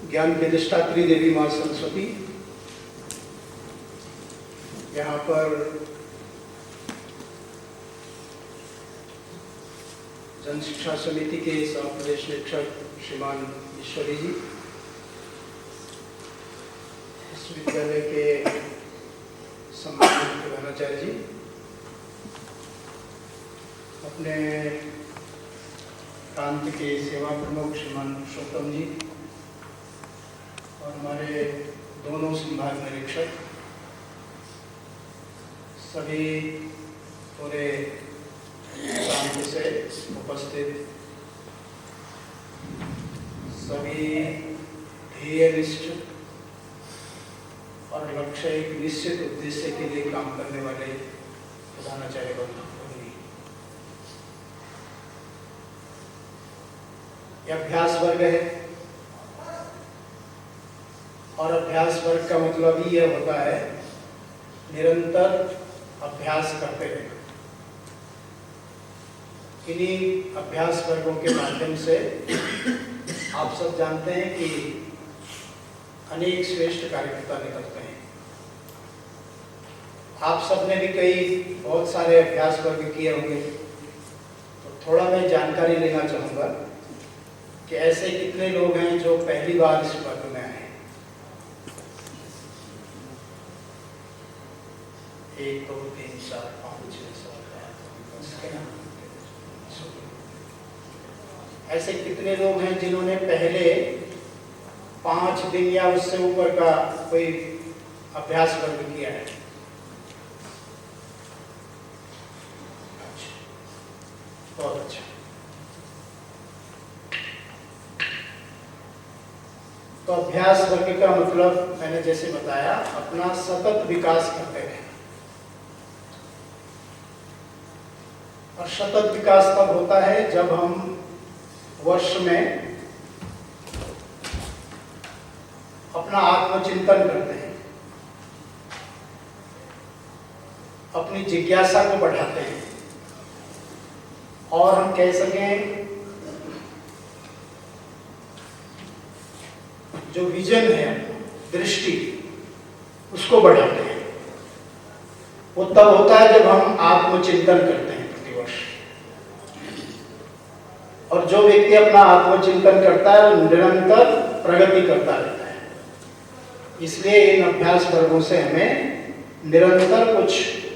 ज्ञान की अधिष्ठात्री देवी माँ सरस्वती, यहाँ पर जन शिक्षा समिति के सह प्रदेश निरीक्षक श्रीमान ईश्वरी जी, इस विद्यालय के सम्मानित प्रधानाचार्य जी, अपने प्रांत के सेवा प्रमुख श्रीमान पुरुषोत्तम जी और हमारे दोनों संभाग निरीक्षक, सभी पूरे प्रांत से उपस्थित सभी ध्येयनिष्ठ और लक्ष्य एक निश्चित उद्देश्य के लिए काम करने वाले प्रधानाचार्य बंधु, यह अभ्यास वर्ग है और अभ्यास वर्ग का मतलब ही यह होता है निरंतर अभ्यास करते रहना। इन्हीं अभ्यास वर्गों के माध्यम से आप सब जानते हैं कि अनेक श्रेष्ठ कार्यकर्ता निकलते हैं। आप सब ने भी बहुत सारे अभ्यास वर्ग किए होंगे, तो थोड़ा मैं जानकारी लेना चाहूँगा कि ऐसे कितने लोग हैं जो पहली बार इस वर्ग में आए। 1 2 3 4 5 6 7 8 ऐसे कितने लोग हैं जिन्होंने पहले 5 दिन या उससे ऊपर का कोई अभ्यास वर्ग किया है? अच्छा, बहुत अच्छा। तो अभ्यास वर्ग का मतलब मैंने जैसे बताया, अपना सतत विकास करते हैं। और सतत विकास तब होता है जब हम वर्ष में अपना आत्मचिंतन करते हैं, अपनी जिज्ञासा को बढ़ाते हैं और हम कह सकें जो विजन है, दृष्टि, उसको बढ़ाते हैं। वो तब होता है जब हम आत्मचिंतन करते हैं प्रतिवर्ष। और जो व्यक्ति अपना आत्मचिंतन करता है वो निरंतर प्रगति करता रहता है। इसलिए इन अभ्यास वर्गों से हमें निरंतर कुछ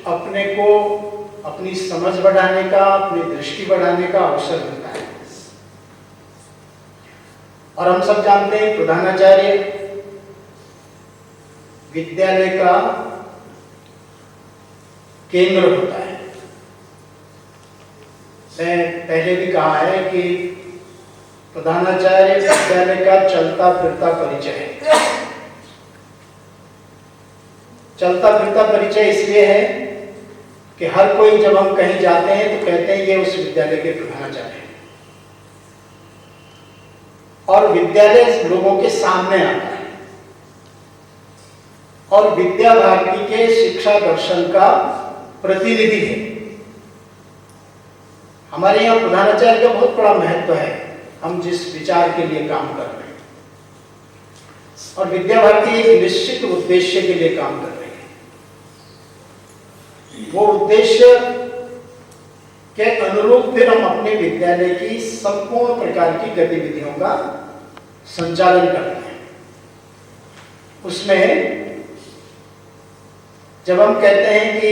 अपने को, अपनी समझ बढ़ाने का, अपनी दृष्टि बढ़ाने का अवसर मिलता है। और हम सब जानते हैं प्रधानाचार्य विद्यालय का केंद्र होता है। मैं पहले भी कहा है कि प्रधानाचार्य विद्यालय का चलता फिरता परिचय है। चलता फिरता परिचय इसलिए है कि हर कोई जब हम कहीं जाते हैं तो कहते हैं ये उस विद्यालय के प्रधानाचार्य हैं। और विद्यालय लोगों के सामने आता है और विद्या भारती के शिक्षा दर्शन का प्रतिनिधि है। हमारे यहाँ प्रधानाचार्य का बहुत बड़ा महत्व है, हम जिस विचार के लिए काम कर रहे हैं। और विद्या भारती एक निश्चित उद्देश्य के लिए काम कर रही है। वो उद्देश्य के अनुरूप फिर हम अपने विद्यालय की संपूर्ण प्रकार की गतिविधियों का संचालन करते हैं। उसमें जब हम कहते हैं कि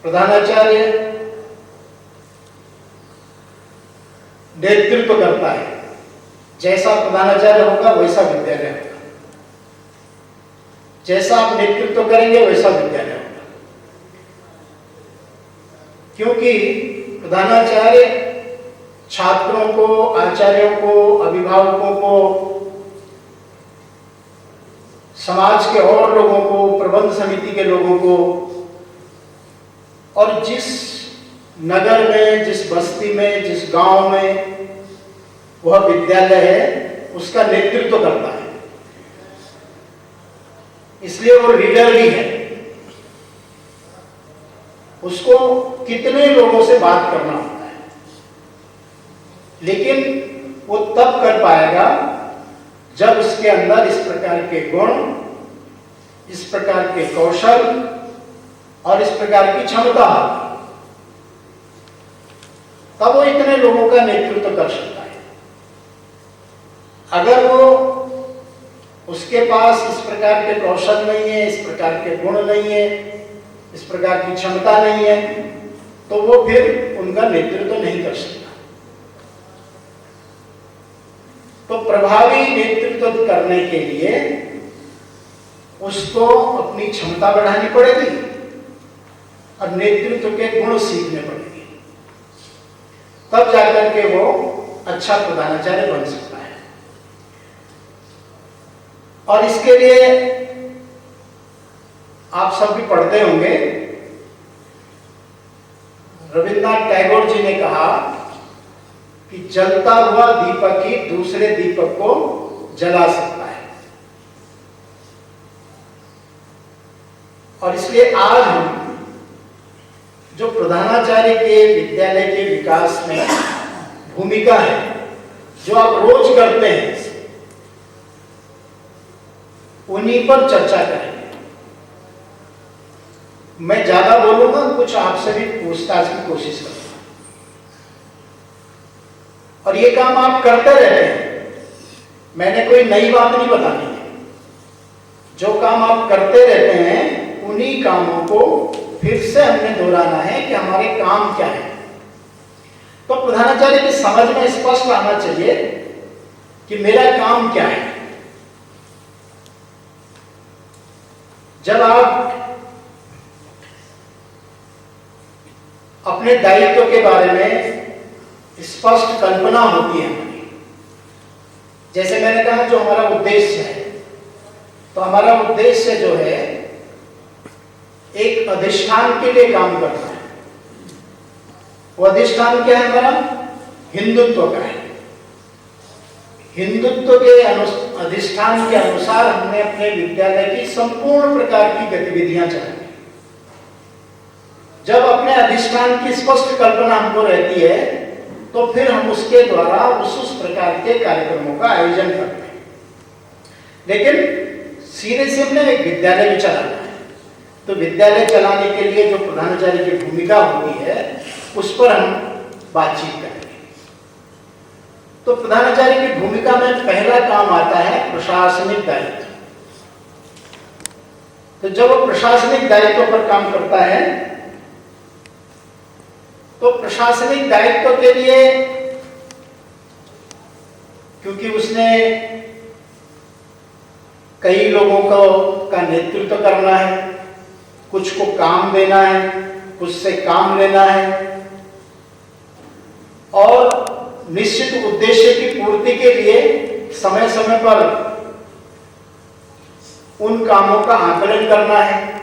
प्रधानाचार्य नेतृत्व करता है, जैसा प्रधानाचार्य होगा वैसा विद्यालय होगा, जैसा आप नेतृत्व करेंगे वैसा विद्यालय होगा। क्योंकि प्रधानाचार्य छात्रों को, आचार्यों को, अभिभावकों को, समाज के और लोगों को, प्रबंध समिति के लोगों को, और जिस नगर में, जिस बस्ती में, जिस गांव में वह विद्यालय है उसका नेतृत्व करता है। इसलिए वो लीडर भी है। उसको कितने लोगों से बात करना होता है, लेकिन वो तब कर पाएगा जब उसके अंदर इस प्रकार के गुण, इस प्रकार के कौशल और इस प्रकार की क्षमता होगी, तब वो इतने लोगों का नेतृत्व कर सकता है। अगर वो उसके पास इस प्रकार के कौशल नहीं है, इस प्रकार के गुण नहीं है, इस प्रकार की क्षमता नहीं है, तो वो फिर उनका नेतृत्व नहीं कर सकता। तो प्रभावी नेतृत्व करने के लिए उसको अपनी क्षमता बढ़ानी पड़ेगी और नेतृत्व के गुण सीखने पड़ेंगे, तब जाकर के वो अच्छा प्रधानाचार्य बन सकता है। और इसके लिए आप सब भी पढ़ते होंगे, रविन्द्रनाथ टैगोर जी ने कहा कि जलता हुआ दीपक ही दूसरे दीपक को जला सकता है। और इसलिए आज हम जो प्रधानाचार्य के विद्यालय के विकास में भूमिका है, जो आप रोज करते हैं, उन्हीं पर चर्चा करेंगे। मैं ज्यादा बोलूंगा, कुछ आपसे भी पूछताछ की कोशिश करूंगा। और ये काम आप करते रहते हैं, मैंने कोई नई बात नहीं बतानी है। जो काम आप करते रहते हैं, उन्हीं कामों को फिर से हमने दोहराना है कि हमारे काम क्या है। तो प्रधानाचार्य की समझ में स्पष्ट आना चाहिए कि मेरा काम क्या है। जब आप अपने दायित्व के बारे में स्पष्ट कल्पना होती है हमारी, जैसे मैंने कहा जो हमारा उद्देश्य है, तो हमारा उद्देश्य जो है एक अधिष्ठान के लिए काम करना है। वो अधिष्ठान क्या है हमारा? हिंदुत्व का है। हिंदुत्व के अधिष्ठान के अनुसार हमने अपने विद्यालय की संपूर्ण प्रकार की गतिविधियां चलाई। जब अपने अधिष्ठान की स्पष्ट कल्पना हमको रहती है, तो फिर हम उसके द्वारा उस प्रकार के कार्यक्रमों का आयोजन करते हैं। लेकिन सीधे से हमने एक विद्यालय भी चलाना है, तो विद्यालय चलाने के लिए जो प्रधानाचार्य की भूमिका होती है, उस पर हम बातचीत करेंगे। तो प्रधानाचार्य की भूमिका में पहला काम आता है प्रशासनिक दायित्व। तो जब वो प्रशासनिक दायित्व पर काम करता है, तो प्रशासनिक दायित्व के लिए, क्योंकि उसने कई लोगों का नेतृत्व करना है, कुछ को काम देना है, कुछ से काम लेना है, और निश्चित उद्देश्य की पूर्ति के लिए समय समय पर उन कामों का आकलन करना है।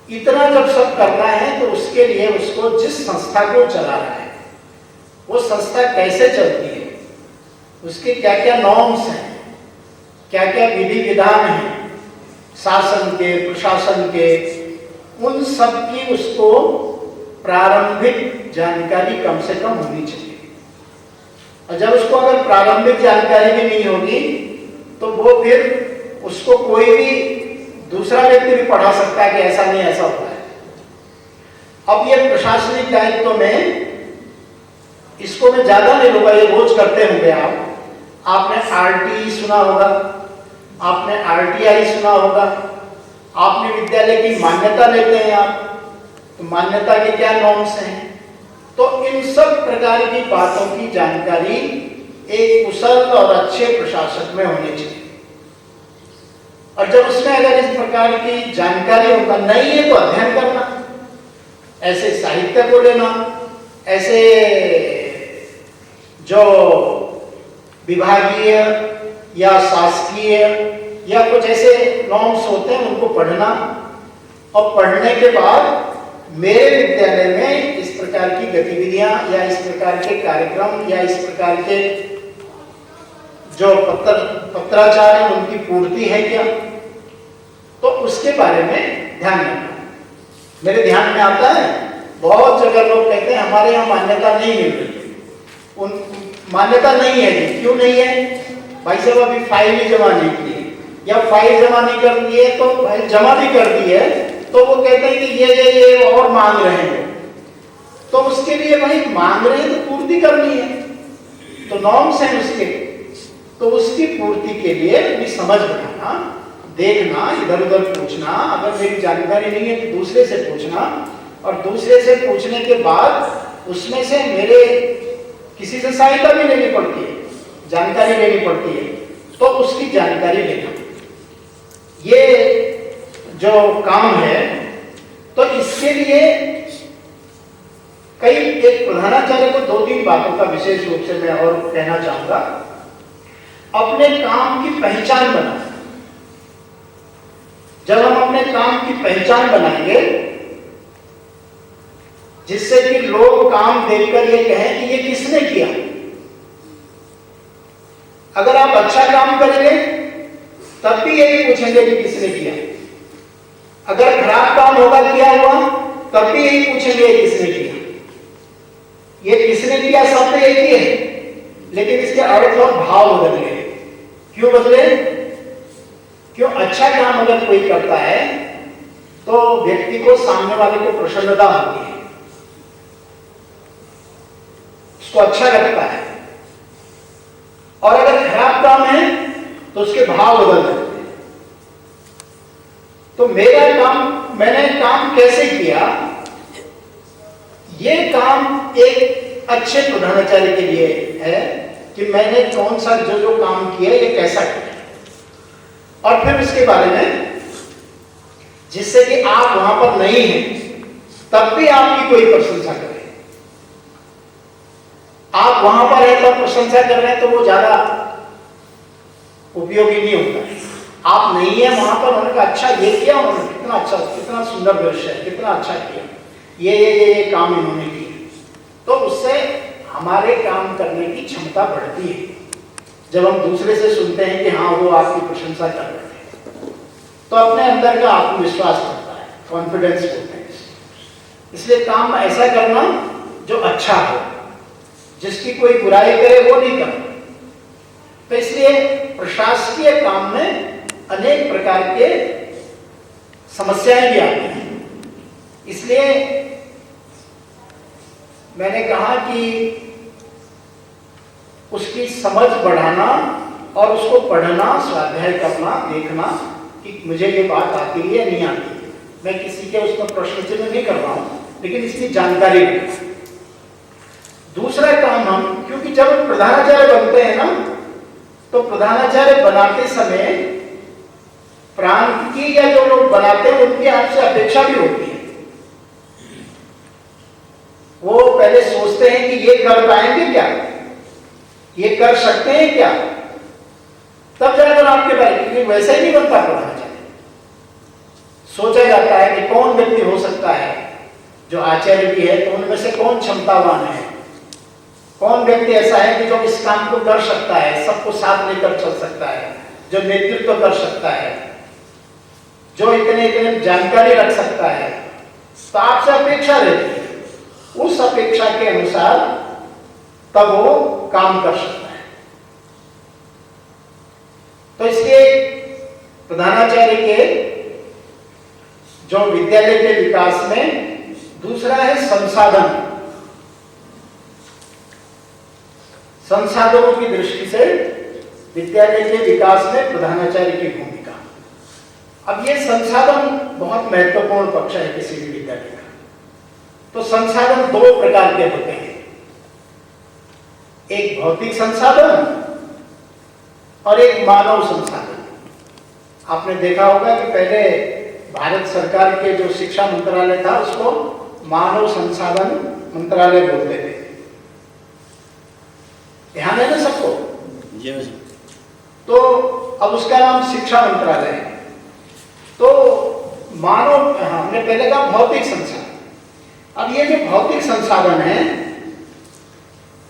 इतना जब सब करना है, तो उसके लिए उसको जिस संस्था को चला रहा है, वो संस्था कैसे चलती है, उसके क्या क्या नॉर्म्स हैं, क्या क्या विधि विधान हैं शासन के, प्रशासन के, उन सब की उसको प्रारंभिक जानकारी कम से कम होनी चाहिए। और जब उसको अगर प्रारंभिक जानकारी भी नहीं होगी, तो वो फिर उसको कोई भी दूसरा व्यक्ति भी पढ़ा सकता है कि ऐसा नहीं, ऐसा होता है। अब ये प्रशासनिक दायित्व में, इसको मैं ज्यादा नहीं लूंगा, ये रोज करते होंगे आपने आरटी सुना होगा, आपने आरटीआई सुना होगा, आपने विद्यालय की मान्यता लेते हैं आप, तो मान्यता के क्या नॉर्म्स हैं। तो इन सब प्रकार की बातों की जानकारी एक कुशल और अच्छे प्रशासक में होनी चाहिए। और जब उसमें अगर इस प्रकार की जानकारी उनका नहीं है, तो अध्ययन करना, ऐसे साहित्य को लेना, ऐसे जो विभागीय या शासकीय या कुछ ऐसे नॉर्म्स होते हैं, उनको पढ़ना, और पढ़ने के बाद मेरे विद्यालय में इस प्रकार की गतिविधियां या इस प्रकार के कार्यक्रम या इस प्रकार के जो पत्राचार है, उनकी पूर्ति है क्या, तो उसके बारे में ध्यान रखना। मेरे ध्यान में आता है बहुत जगह लोग कहते हैं हमारे यहाँ मान्यता नहीं मिल रही, मान्यता नहीं है। क्यों नहीं है भाई साहब? अभी फाइल ही जमा नहीं की है, या फाइल जमा नहीं कर दी है तो फाइल जमा भी कर दी है तो वो कहते हैं कि ये और मांग रहे हैं, तो उसके लिए भाई मांग रहे हैं तो पूर्ति करनी है, तो नॉर्म्स हैं उसके, तो उसकी पूर्ति के लिए अपनी समझ बढ़ाना, देखना, इधर उधर पूछना, अगर मेरी जानकारी नहीं है तो दूसरे से पूछना, और दूसरे से पूछने के बाद उसमें से मेरे किसी से सहायता भी लेनी पड़ती है, जानकारी लेनी पड़ती है, तो उसकी जानकारी लेना, ये जो काम है। तो इसके लिए कई एक प्रधानाचार्य को 2-3 बातों का विशेष रूप से मैं और कहना चाहूंगा। अपने काम की पहचान बनाना। जब हम अपने काम की पहचान बनाएंगे जिससे कि लोग काम देखकर ये कहें कि ये किसने किया। अगर आप अच्छा काम करेंगे तब भी यही पूछेंगे कि किसने किया, अगर खराब काम होगा किया हुआ तब भी यही पूछेंगे किसने किया। ये किसने किया शब्द एक ही है, लेकिन इसके अर्थ और भाव बदल गए। क्यों बदले? क्यों? अच्छा काम अगर कोई करता है तो व्यक्ति को, सामने वाले को प्रसन्नता होती है, उसको अच्छा लगता है, और अगर खराब काम है तो उसके भाव बदल जाते हैं। तो मेरा काम, मैंने काम कैसे किया, ये काम एक अच्छे प्रधानाचार्य के लिए है कि मैंने कौन सा जो काम किया ये कैसा किया, और फिर उसके बारे में, जिससे कि आप वहां पर नहीं हैं तब भी आपकी कोई प्रशंसा करे। आप वहां पर है तब प्रशंसा कर रहे हैं तो वो ज्यादा उपयोगी नहीं होता है। आप नहीं है वहां पर, उन्होंने कहा अच्छा ये किया, उन्होंने कितना अच्छा, कितना सुंदर दृश्य है, कितना अच्छा किया, ये काम इन्होंने किया, तो उससे हमारे काम करने की क्षमता बढ़ती है। जब हम दूसरे से सुनते हैं कि हाँ वो आपकी प्रशंसा कर रहे हैं तो अपने अंदर का आत्मविश्वास बढ़ता है, कॉन्फिडेंस बोलते हैं। इसलिए काम ऐसा करना जो अच्छा हो, जिसकी कोई बुराई करे वो नहीं करना। तो इसलिए प्रशासकीय काम में अनेक प्रकार के समस्याएं भी आती हैं। इसलिए मैंने कहा कि उसकी समझ बढ़ाना और उसको पढ़ना, स्वाध्याय करना, देखना कि मुझे ये बात आती है या नहीं आती है। मैं किसी के उसमें प्रश्न चिन्ह नहीं कर रहा हूं, लेकिन इसकी जानकारी लेना। दूसरा काम हम, क्योंकि जब हम प्रधानाचार्य बनते हैं ना, तो प्रधानाचार्य बनाते समय प्रांत की या जो लोग बनाते हैं उनकी आपसे अपेक्षा भी होती है। वो पहले सोचते हैं कि ये कर पाएंगे क्या, ये कर सकते हैं क्या, तब जाकर आपके बारे में। वैसे ही नहीं बनता प्रधानाचार्य। सोचा जाता है कि कौन व्यक्ति हो सकता है जो आचार्य भी है, तो उनमें से कौन क्षमतावान है, कौन व्यक्ति ऐसा है कि जो इस काम को कर सकता है, सबको साथ लेकर चल सकता है, जो नेतृत्व कर सकता है, जो इतने जानकारी रख सकता है। तो आपसे अपेक्षा रहती है, उस अपेक्षा के अनुसार तब वो काम कर सकता है। तो इसलिए प्रधानाचार्य के जो विद्यालय के विकास में दूसरा है संसाधन। संसाधनों की दृष्टि से विद्यालय के विकास में प्रधानाचार्य की भूमिका। अब ये संसाधन बहुत महत्वपूर्ण पक्ष है किसी भी विद्यालय का। तो संसाधन 2 प्रकार के होते हैं, एक भौतिक संसाधन और एक मानव संसाधन। आपने देखा होगा कि पहले भारत सरकार के जो शिक्षा मंत्रालय था उसको मानव संसाधन मंत्रालय बोलते थे। ध्यान है ना सबको? तो अब उसका नाम शिक्षा मंत्रालय है। तो मानव, हमने पहले कहा भौतिक संसाधन। अब ये जो भौतिक संसाधन है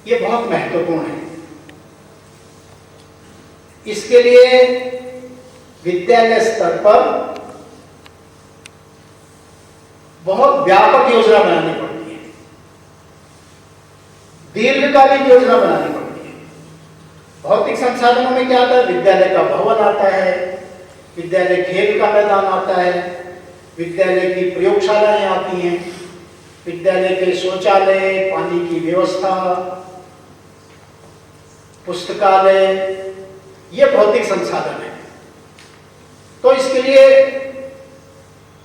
ये बहुत महत्वपूर्ण है। इसके लिए विद्यालय स्तर पर बहुत व्यापक योजना बनानी पड़ती है, दीर्घकालीन योजना बनानी पड़ती है। भौतिक संसाधनों में क्या आता है? विद्यालय का भवन आता है, विद्यालय खेल का मैदान आता है, विद्यालय की प्रयोगशालाएं आती हैं, विद्यालय के शौचालय, पानी की व्यवस्था, पुस्तकालय, ये भौतिक संसाधन है। तो इसके लिए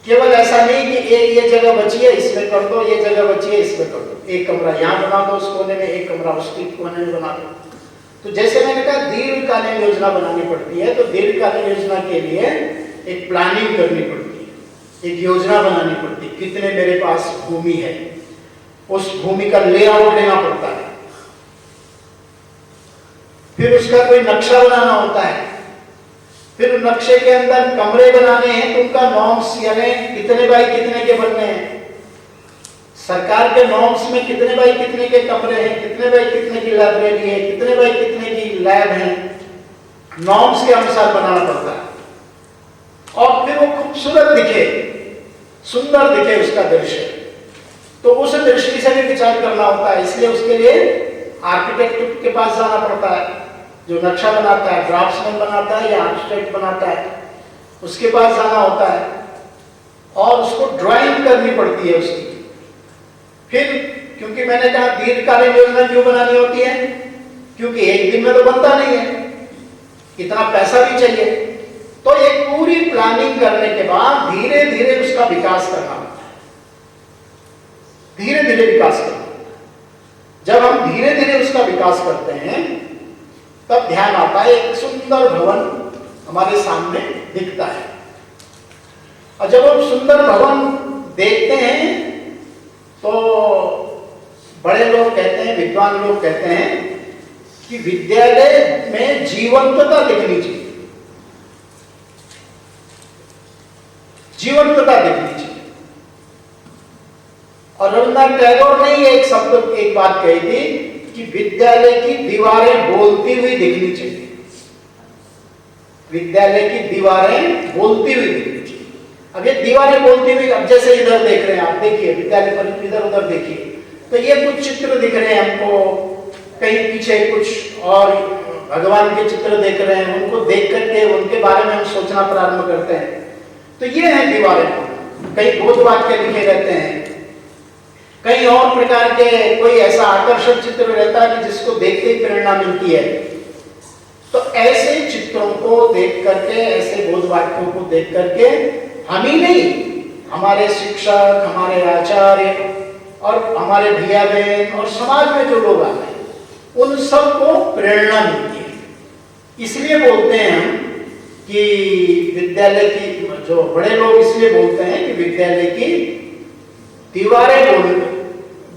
केवल ऐसा नहीं कि ये जगह बची है इसमें कर दो, ये जगह बची है इसमें कर दो, एक कमरा यहाँ बना दो उस कोने में, एक कमरा उस कोने में बना दो। तो जैसे मैंने कहा दीर्घकालीन योजना बनानी पड़ती है, तो दीर्घकालीन योजना के लिए एक प्लानिंग करनी पड़ती है, एक योजना बनानी पड़ती है। कितने मेरे पास भूमि है, उस भूमि का लेआउट लेना पड़ता है, फिर उसका कोई नक्शा बनाना होता है, फिर नक्शे के अंदर कमरे बनाने हैं तो उनका नॉर्म्स यानी कितने बाई कितने के बनने हैं, सरकार के नॉर्म्स में कितने बाई कितने के कमरे हैं, कितने बाई कितने की लाइब्रेरी है, कितने बाई कितने की लैब है, नॉर्म्स के अनुसार बनाना पड़ता है। और फिर वो खूबसूरत दिखे, सुंदर दिखे उसका दृश्य, तो उस दृष्टि से भी विचार करना होता है। इसलिए उसके लिए आर्किटेक्ट के पास जाना पड़ता है, जो नक्शा बनाता है, ड्राफ्ट्समैन बनाता है या आर्किटेक्ट बनाता है, उसके पास जाना होता है और उसको ड्राइंग करनी पड़ती है उसकी। फिर क्योंकि मैंने कहा दीर्घकालीन योजना क्यों बनानी होती है, क्योंकि एक दिन में तो बनता नहीं है, इतना पैसा भी चाहिए। तो एक पूरी प्लानिंग करने के बाद धीरे धीरे उसका विकास करना होता है, धीरे धीरे विकास करना। जब हम धीरे धीरे उसका विकास करते हैं तब ध्यान आता है, एक सुंदर भवन हमारे सामने दिखता है। और जब हम सुंदर भवन देखते हैं तो बड़े लोग कहते हैं, विद्वान लोग कहते हैं कि विद्यालय में जीवंतता दिखनी चाहिए, जीवंतता दिखनी चाहिए। और रविन्द्रनाथ टैगोर ने एक शब्द, एक बात कही थी कि विद्यालय की दीवारें बोलती हुई दिखनी चाहिए, विद्यालय की दीवारें बोलती हुई दिखनी चाहिए। अब ये दीवारें बोलती हुई, अब जैसे इधर देख रहे हैं आप, देखिए विद्यालय पर इधर उधर देखिए, तो ये कुछ चित्र दिख रहे हैं हमको, कहीं पीछे कुछ और भगवान के चित्र देख रहे हैं, उनको देख करके उनके बारे में हम सोचना प्रारंभ करते हैं। तो ये है दीवारें, कहीं बोध वाक्य लिखे रहते हैं, कहीं और प्रकार के कोई ऐसा आकर्षक चित्र रहता है कि जिसको देखते ही प्रेरणा मिलती है। तो ऐसे चित्रों को देख करके, ऐसे बोध वाक्यों को देख करके हम ही नहीं, हमारे शिक्षक, हमारे आचार्य और हमारे भैया बहन और समाज में जो लोग आते हैं, उन सबको प्रेरणा मिलती है। इसलिए बोलते हैं हम कि विद्यालय की, जो बड़े लोग इसलिए बोलते हैं कि विद्यालय की दीवारें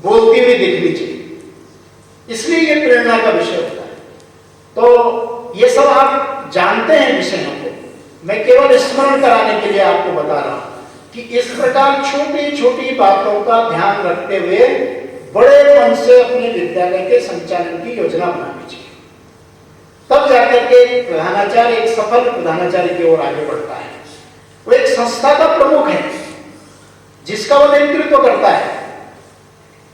बोलती हुई दिखनी चाहिए, इसलिए ये प्रेरणा का विषय होता है। तो ये सब आप जानते हैं विषयों को, मैं केवल स्मरण कराने के लिए आपको बता रहा हूं कि इस प्रकार छोटी छोटी बातों का ध्यान रखते हुए बड़े मन से अपने विद्यालय के संचालन की योजना बनानी चाहिए। तब जाकर के प्रधानाचार्य एक सफल प्रधानाचार्य की ओर आगे बढ़ता है। वो एक संस्था का प्रमुख है जिसका वो नेतृत्व करता है,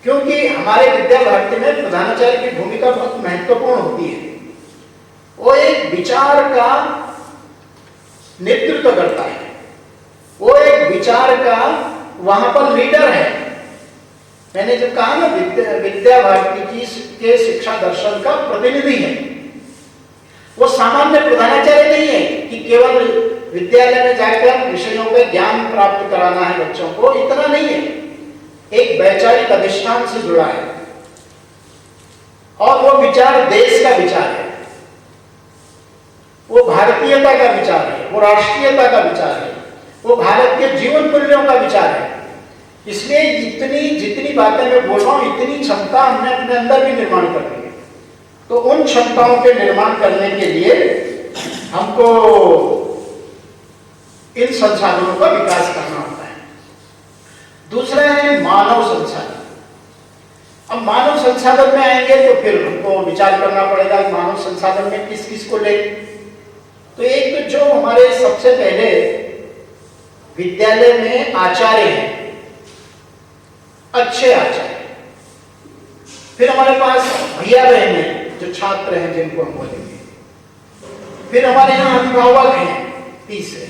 क्योंकि हमारे विद्या भारती में प्रधानाचार्य की भूमिका बहुत महत्वपूर्ण होती है। वो एक विचार का नेतृत्व करता है, वो एक विचार का वहां पर लीडर है। मैंने जो कहा ना, विद्या भारती की के शिक्षा दर्शन का प्रतिनिधि है। वो सामान्य प्रधानाचार्य नहीं है कि केवल विद्यालय में जाकर विषयों पे ज्ञान प्राप्त कराना है बच्चों को, इतना नहीं है। एक वैचारिक अधिष्ठान से जुड़ा है और वो विचार देश का विचार है, वो भारतीयता का विचार है, वो राष्ट्रीयता का विचार है, वो भारत के जीवन मूल्यों का विचार है। इसलिए जितनी बातें मैं बोल रहा हूं, इतनी क्षमता हमने अपने अंदर भी निर्माण करनी है। तो उन क्षमताओं के निर्माण करने के लिए हमको इन संसाधनों का विकास करना होता है। दूसरा है मानव संसाधन। अब मानव संसाधन में आएंगे तो फिर हमको विचार करना पड़ेगा कि मानव संसाधन में किस किस को ले। तो एक तो जो हमारे सबसे पहले विद्यालय में आचार्य हैं, अच्छे आचार्य, फिर हमारे पास भैया बहन हैं, जो छात्र हैं जिनको हम बोलेंगे। फिर हमारे यहाँ अभिभावक हैं तीसरे,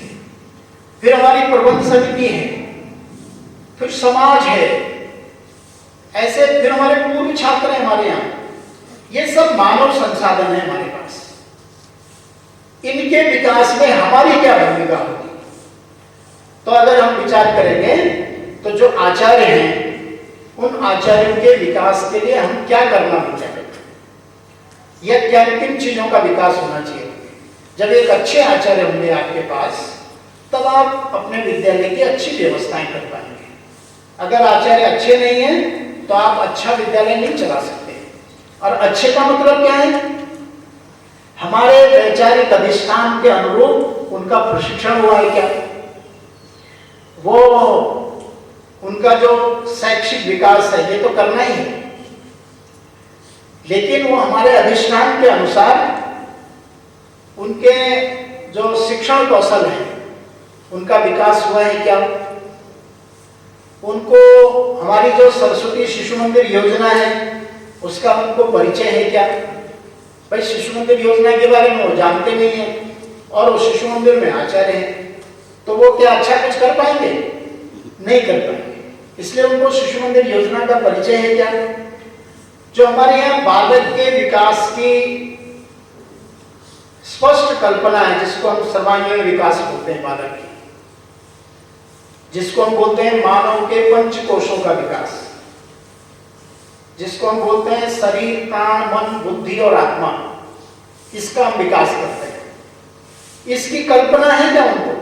फिर हमारी प्रबंध समिति है, फिर समाज है, ऐसे फिर हमारे पूर्व छात्र हैं हमारे यहाँ। ये सब मानव संसाधन है हमारे पास। इनके विकास में हमारी क्या भूमिका होगी? तो अगर हम विचार करेंगे तो जो आचार्य हैं उन आचार्यों के विकास के लिए हम क्या करना चाहिए, या क्या किन चीजों का विकास होना चाहिए? जब एक अच्छे आचार्य होंगे आपके पास, तब आप अपने विद्यालय की अच्छी व्यवस्थाएं कर पाएंगे। अगर आचार्य अच्छे नहीं हैं तो आप अच्छा विद्यालय नहीं चला सकते। और अच्छे का मतलब क्या है? हमारे वैचारिक अधिष्ठान के अनुरूप उनका प्रशिक्षण हुआ है क्या? वो उनका जो शैक्षिक विकास है ये तो करना ही है, लेकिन वो हमारे अधिष्ठान के अनुसार उनके जो शिक्षण कौशल है उनका विकास हुआ है क्या? उनको हमारी जो सरस्वती शिशु मंदिर योजना है उसका उनको परिचय है क्या? भाई शिशु मंदिर योजना के बारे में वो जानते नहीं है और वो शिशु मंदिर में आचार्य हैं, तो वो क्या अच्छा कुछ कर पाएंगे? नहीं कर पाएंगे। इसलिए उनको शिशु मंदिर योजना का परिचय है क्या? जो हमारे यहाँ बालक के विकास की स्पष्ट कल्पना है, जिसको हम सर्वांगीण विकास बोलते हैं बालक की, जिसको हम बोलते हैं मानव के पंच कोशों का विकास, जिसको हम बोलते हैं शरीर, प्राण, मन, बुद्धि और आत्मा, इसका हम विकास करते हैं। इसकी कल्पना है क्या उनको?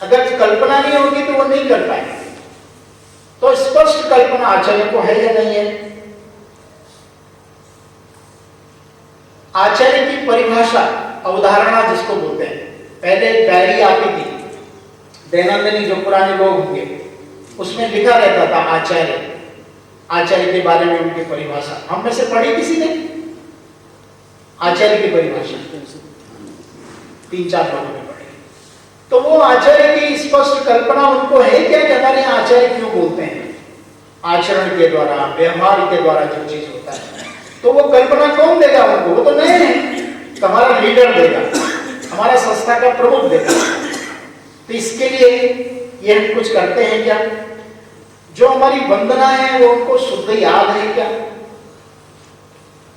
अगर कल्पना नहीं होगी तो वो नहीं कर पाएंगे। तो स्पष्ट कल्पना आचार्य को है या नहीं है? आचार्य की परिभाषा, अवधारणा जिसको बोलते हैं, पहले डायरी आती थी दैनंदिनी, जो पुराने लोग होंगे उसमें लिखा रहता था आचार्य, आचार्य के बारे में उनकी परिभाषा। हम में से पढ़ी किसी ने आचार्य की परिभाषा? 3-4 लोगों ने पढ़ी। तो वो आचार्य की स्पष्ट कल्पना उनको है क्या कि हमारे यहाँ आचार्य क्यों बोलते हैं? आचरण के द्वारा, व्यवहार के द्वारा जो चीज होता है, तो वो कल्पना कौन देगा उनको? वो तो नए हैं, तो हमारा लीडर देगा, हमारा संस्था का प्रमुख देगा। तो इसके लिए ये हम कुछ करते हैं क्या? जो हमारी वंदना है वो उनको शुद्ध याद है क्या?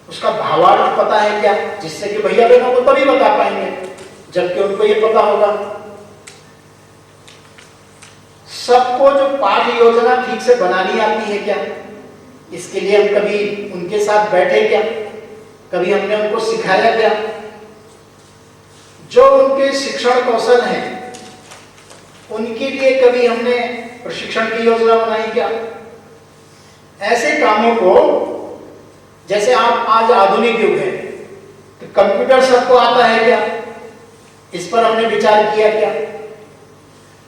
उसका भावार्थ पता है क्या? जिससे कि भैया बहनों को तभी बता पाएंगे जबकि उनको ये पता होगा। सबको जो पाठ योजना ठीक से बनानी आती है क्या? इसके लिए हम कभी उनके साथ बैठे क्या? कभी हमने उनको सिखाया क्या? जो उनके शिक्षण कौशल हैं उनके लिए कभी हमने प्रशिक्षण की योजना बनाई क्या? ऐसे कामों को, जैसे आप आज आधुनिक युग है तो कंप्यूटर सबको आता है क्या? इस पर हमने विचार किया क्या?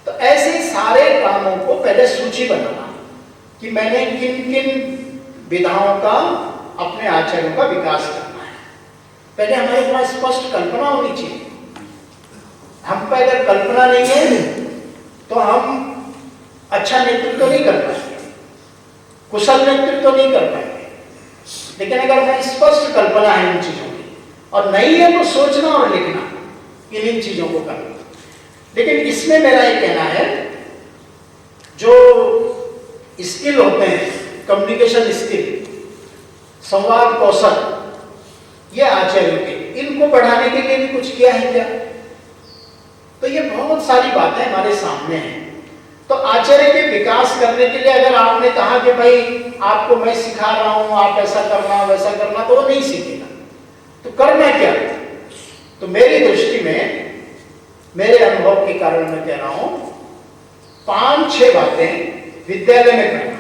तो ऐसे सारे कामों को पहले सूची बनाना कि मैंने किन किन विधाओं का अपने आचार्यों का विकास करना है। पहले हमारे पास स्पष्ट कल्पना होनी चाहिए। हम पर अगर कल्पना नहीं है तो हम अच्छा नेतृत्व नहीं कर पाएंगे, कुशल नेतृत्व नहीं कर पाएंगे। लेकिन अगर हमें स्पष्ट कल्पना है इन चीजों की, और नहीं है तो सोचना और लिखना इन चीजों को करना। लेकिन इसमें मेरा ये कहना है, जो स्किल होते हैं, कम्युनिकेशन स्किल, संवाद कौशल, ये आचार्यों के, इनको बढ़ाने के लिए भी कुछ किया है क्या? तो ये बहुत सारी बातें हमारे सामने हैं। तो आचार्य के विकास करने के लिए अगर आपने कहा कि भाई आपको मैं सिखा रहा हूं, आप ऐसा करना वैसा करना, तो वो नहीं सीखेगा। तो करना क्या? तो मेरी दृष्टि में, मेरे अनुभव के कारण मैं कह रहा हूं, 5-6 बातें विद्यालय में करना।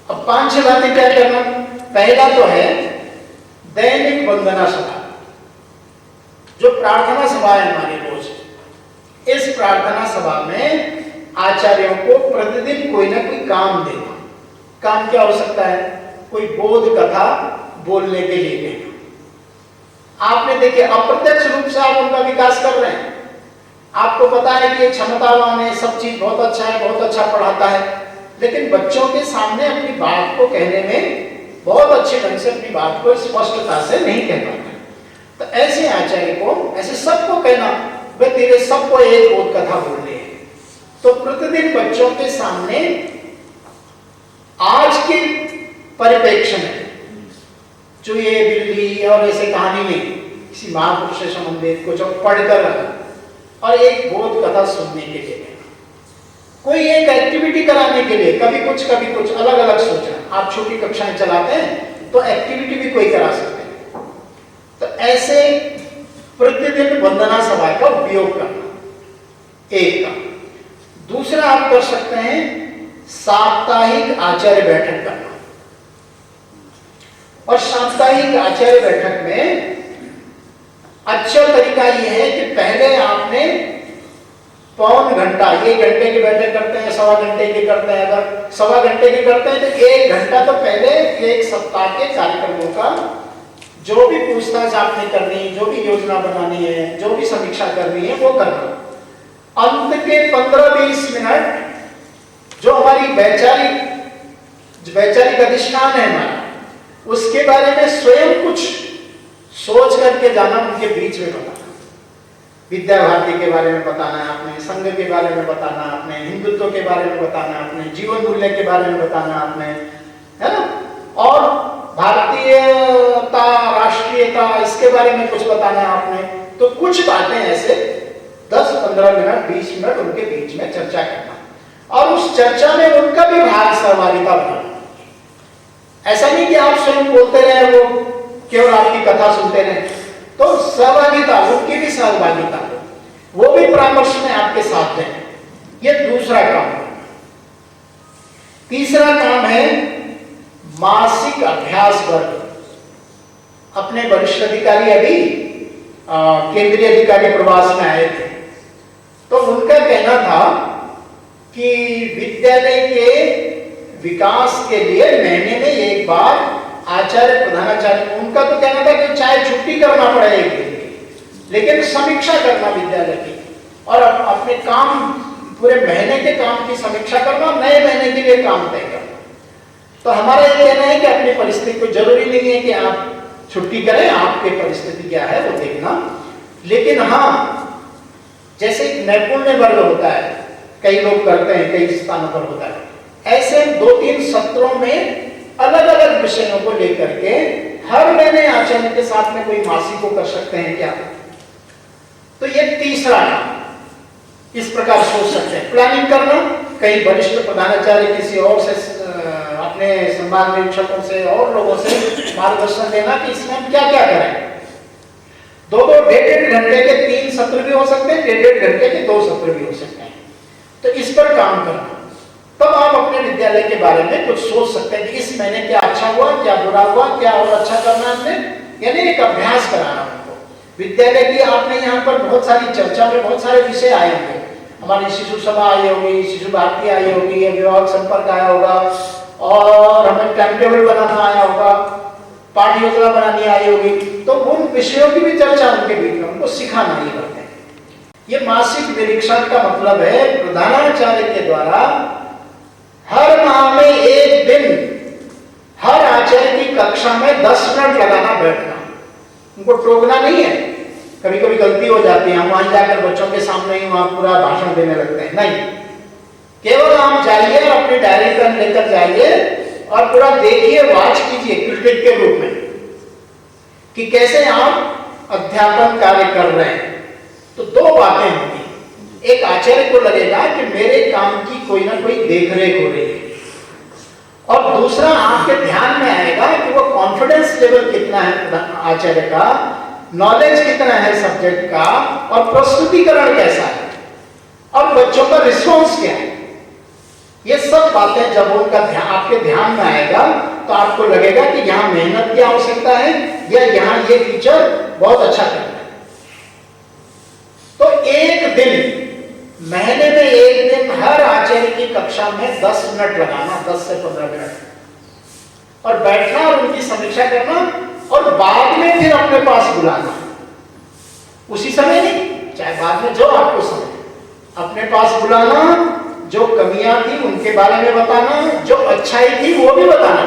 अब 5-6 बातें क्या करना? पहला तो है दैनिक वंदना सभा, जो प्रार्थना सभा है हमारी रोज, इस प्रार्थना सभा में आचार्यों को प्रतिदिन कोई ना कोई काम देना। काम क्या हो सकता है? कोई बोध कथा बोलने के लिए देना। आपने देखिए अप्रत्यक्ष रूप से आप उनका विकास कर रहे हैं। आपको पता है कि क्षमतावान है, सब चीज बहुत अच्छा है, बहुत अच्छा पढ़ाता है, लेकिन बच्चों के सामने अपनी बात को कहने में बहुत अच्छे ढंग से अपनी बात को स्पष्टता से नहीं कह पाते। तो ऐसे आचार्य को, ऐसे सबको कहना, वे तेरे सबको एक बोध कथा बोल रहे हैं। तो प्रतिदिन बच्चों के सामने आज के परिप्रेक्ष्य में जो ये बिल्ली और ऐसे कहानी नहीं, किसी महापुरुष से संबंधित कुछ पढ़कर और एक बोध कथा सुनने के लिए, कोई एक एक्टिविटी कराने के लिए, कभी कुछ अलग अलग सोचना। आप छोटी कक्षाएं चलाते हैं तो एक्टिविटी भी कोई करा सकते हैं। तो ऐसे प्रतिदिन वंदना सभा का उपयोग करना एक का। दूसरा आप कर सकते हैं साप्ताहिक आचार्य बैठक करना। और साप्ताहिक आचार्य बैठक में अच्छा तरीका यह है कि पहले आपने पौन घंटा, 1 घंटे की बैठक करते हैं, 1.25 घंटे की करते हैं, अगर 1.25 घंटे की करते हैं तो 1 घंटा तो पहले एक सप्ताह के कार्यक्रमों का जो भी पूछताछ आपने करनी है, जो भी योजना बनानी है, जो भी समीक्षा करनी है वो करना। अंत के 15-20 मिनट जो हमारी वैचारिक अधिष्ठान है हमारा, उसके बारे में स्वयं कुछ सोच करके जाना, उनके बीच में बताना। विद्या भारती के बारे में बताना है आपने, संघ के बारे में बताना आपने, हिंदुत्व के बारे में बताना आपने, जीवन मूल्य के बारे में बताना आपने, है ना, और भारतीयता, राष्ट्रीयता, इसके बारे में कुछ बताना है आपने। तो कुछ बातें ऐसे 10-15 मिनट, 20 मिनट उनके बीच में चर्चा करना और उस चर्चा में उनका भी भाग सहभागिता बनाना। ऐसा नहीं कि आप स्वयं बोलते रहे, वो केवल आपकी कथा सुनते रहे। तो सहभागिता, उनकी भी सहभागिता, वो भी परामर्श में आपके साथ हैं। ये दूसरा काम है। तीसरा काम है मासिक अभ्यास वर्ग। अपने वरिष्ठ अधिकारी अभी केंद्रीय अधिकारी प्रवास में आए थे, तो उनका कहना था कि विद्यालय के विकास के लिए महीने में एक बार आचार्य, प्रधानाचार्य, उनका तो कहना था कि चाहे छुट्टी करना पड़े एक दिन की, लेकिन समीक्षा करना विद्यालय की और अपने काम, पूरे महीने के काम की समीक्षा करना, नए महीने के लिए काम तय करना। तो हमारा ये कहना है कि अपनी परिस्थिति को, जरूरी नहीं है कि आप छुट्टी करें, आपकी परिस्थिति क्या है वो देखना, लेकिन हाँ, जैसे नैपुण्य वर्ग होता है, कई लोग करते हैं, कई स्थानों पर होता है, ऐसे 2-3 सत्रों में अलग अलग विषयों को लेकर के हर महीने आचार्य के साथ में कोई मासिक को कर सकते हैं क्या? तो ये तीसरा काम, इस प्रकार सोच सकते हैं। प्लानिंग करना, कई वरिष्ठ प्रधानाचार्य किसी और से, अपने संभाग निरीक्षकों से और लोगों से मार्गदर्शन देना कि इसमें हम क्या क्या करें। 2-2, 1.5 घंटे के 3 सत्र भी हो सकते हैं, 1.5 घंटे के 2 सत्र भी हो सकते हैं। तो इस पर काम करना, तब आप अपने विद्यालय के बारे में कुछ सोच सकते हैं कि इस महीने क्या अच्छा हुआ, क्या बुरा हुआ, क्या और अच्छा करना है हमने, यानी एक अभ्यास कराना उनको। विद्यालय की आपने यहाँ पर बहुत सारी चर्चा में बहुत सारे विषय आए होंगे। हमारी शिशु सभा आई होगी, शिशु भारती आई होगी, अभिभावक संपर्क आया होगा, और हमें टाइम टेबल बनाना आया होगा, पाठ्य योजना बनानी आई होगी। तो उन विषयों की भी चर्चा उनके बीच में, उनको सिखाना ये करते हैं। ये मासिक निरीक्षण का मतलब है प्रधानाचार्य के द्वारा हर माह में एक दिन हर आचार्य की कक्षा में 10 मिनट लगाना, बैठना, उनको टोकना नहीं है। कभी कभी गलती हो जाती है, हम वहां जाकर बच्चों के सामने ही वहां पूरा भाषण देने लगते हैं, नहीं, केवल आप जाइए, अपनी डायरी पेन लेकर जाइए और पूरा देखिए, वाच कीजिए क्रिटिक के रूप में कि कैसे आप अध्यापन कार्य कर रहे हैं। तो 2 बातें होती हैं, एक आचार्य को लगेगा कि मेरे काम की कोई ना कोई देखरेख हो रही है, और दूसरा आपके ध्यान में आएगा कि वो कॉन्फिडेंस लेवल कितना है आचार्य का, नॉलेज कितना है सब्जेक्ट का, और प्रस्तुतिकरण कैसा है, और बच्चों का रिस्पॉन्स क्या है। ये सब बातें जब उनका आपके ध्यान में आएगा तो आपको लगेगा कि यहाँ मेहनत की आवश्यकता है या यहाँ ये टीचर बहुत अच्छा कर रहा है। तो एक दिन, महीने में एक दिन हर आचार्य की कक्षा में 10 मिनट लगाना, 10 से 15 मिनट, और बैठना और उनकी समीक्षा करना, और बाद में फिर अपने पास बुलाना। उसी समय नहीं, चाहे बाद में, जो आपको समय, अपने पास बुलाना, जो कमियां थी उनके बारे में बताना, जो अच्छाई थी वो भी बताना,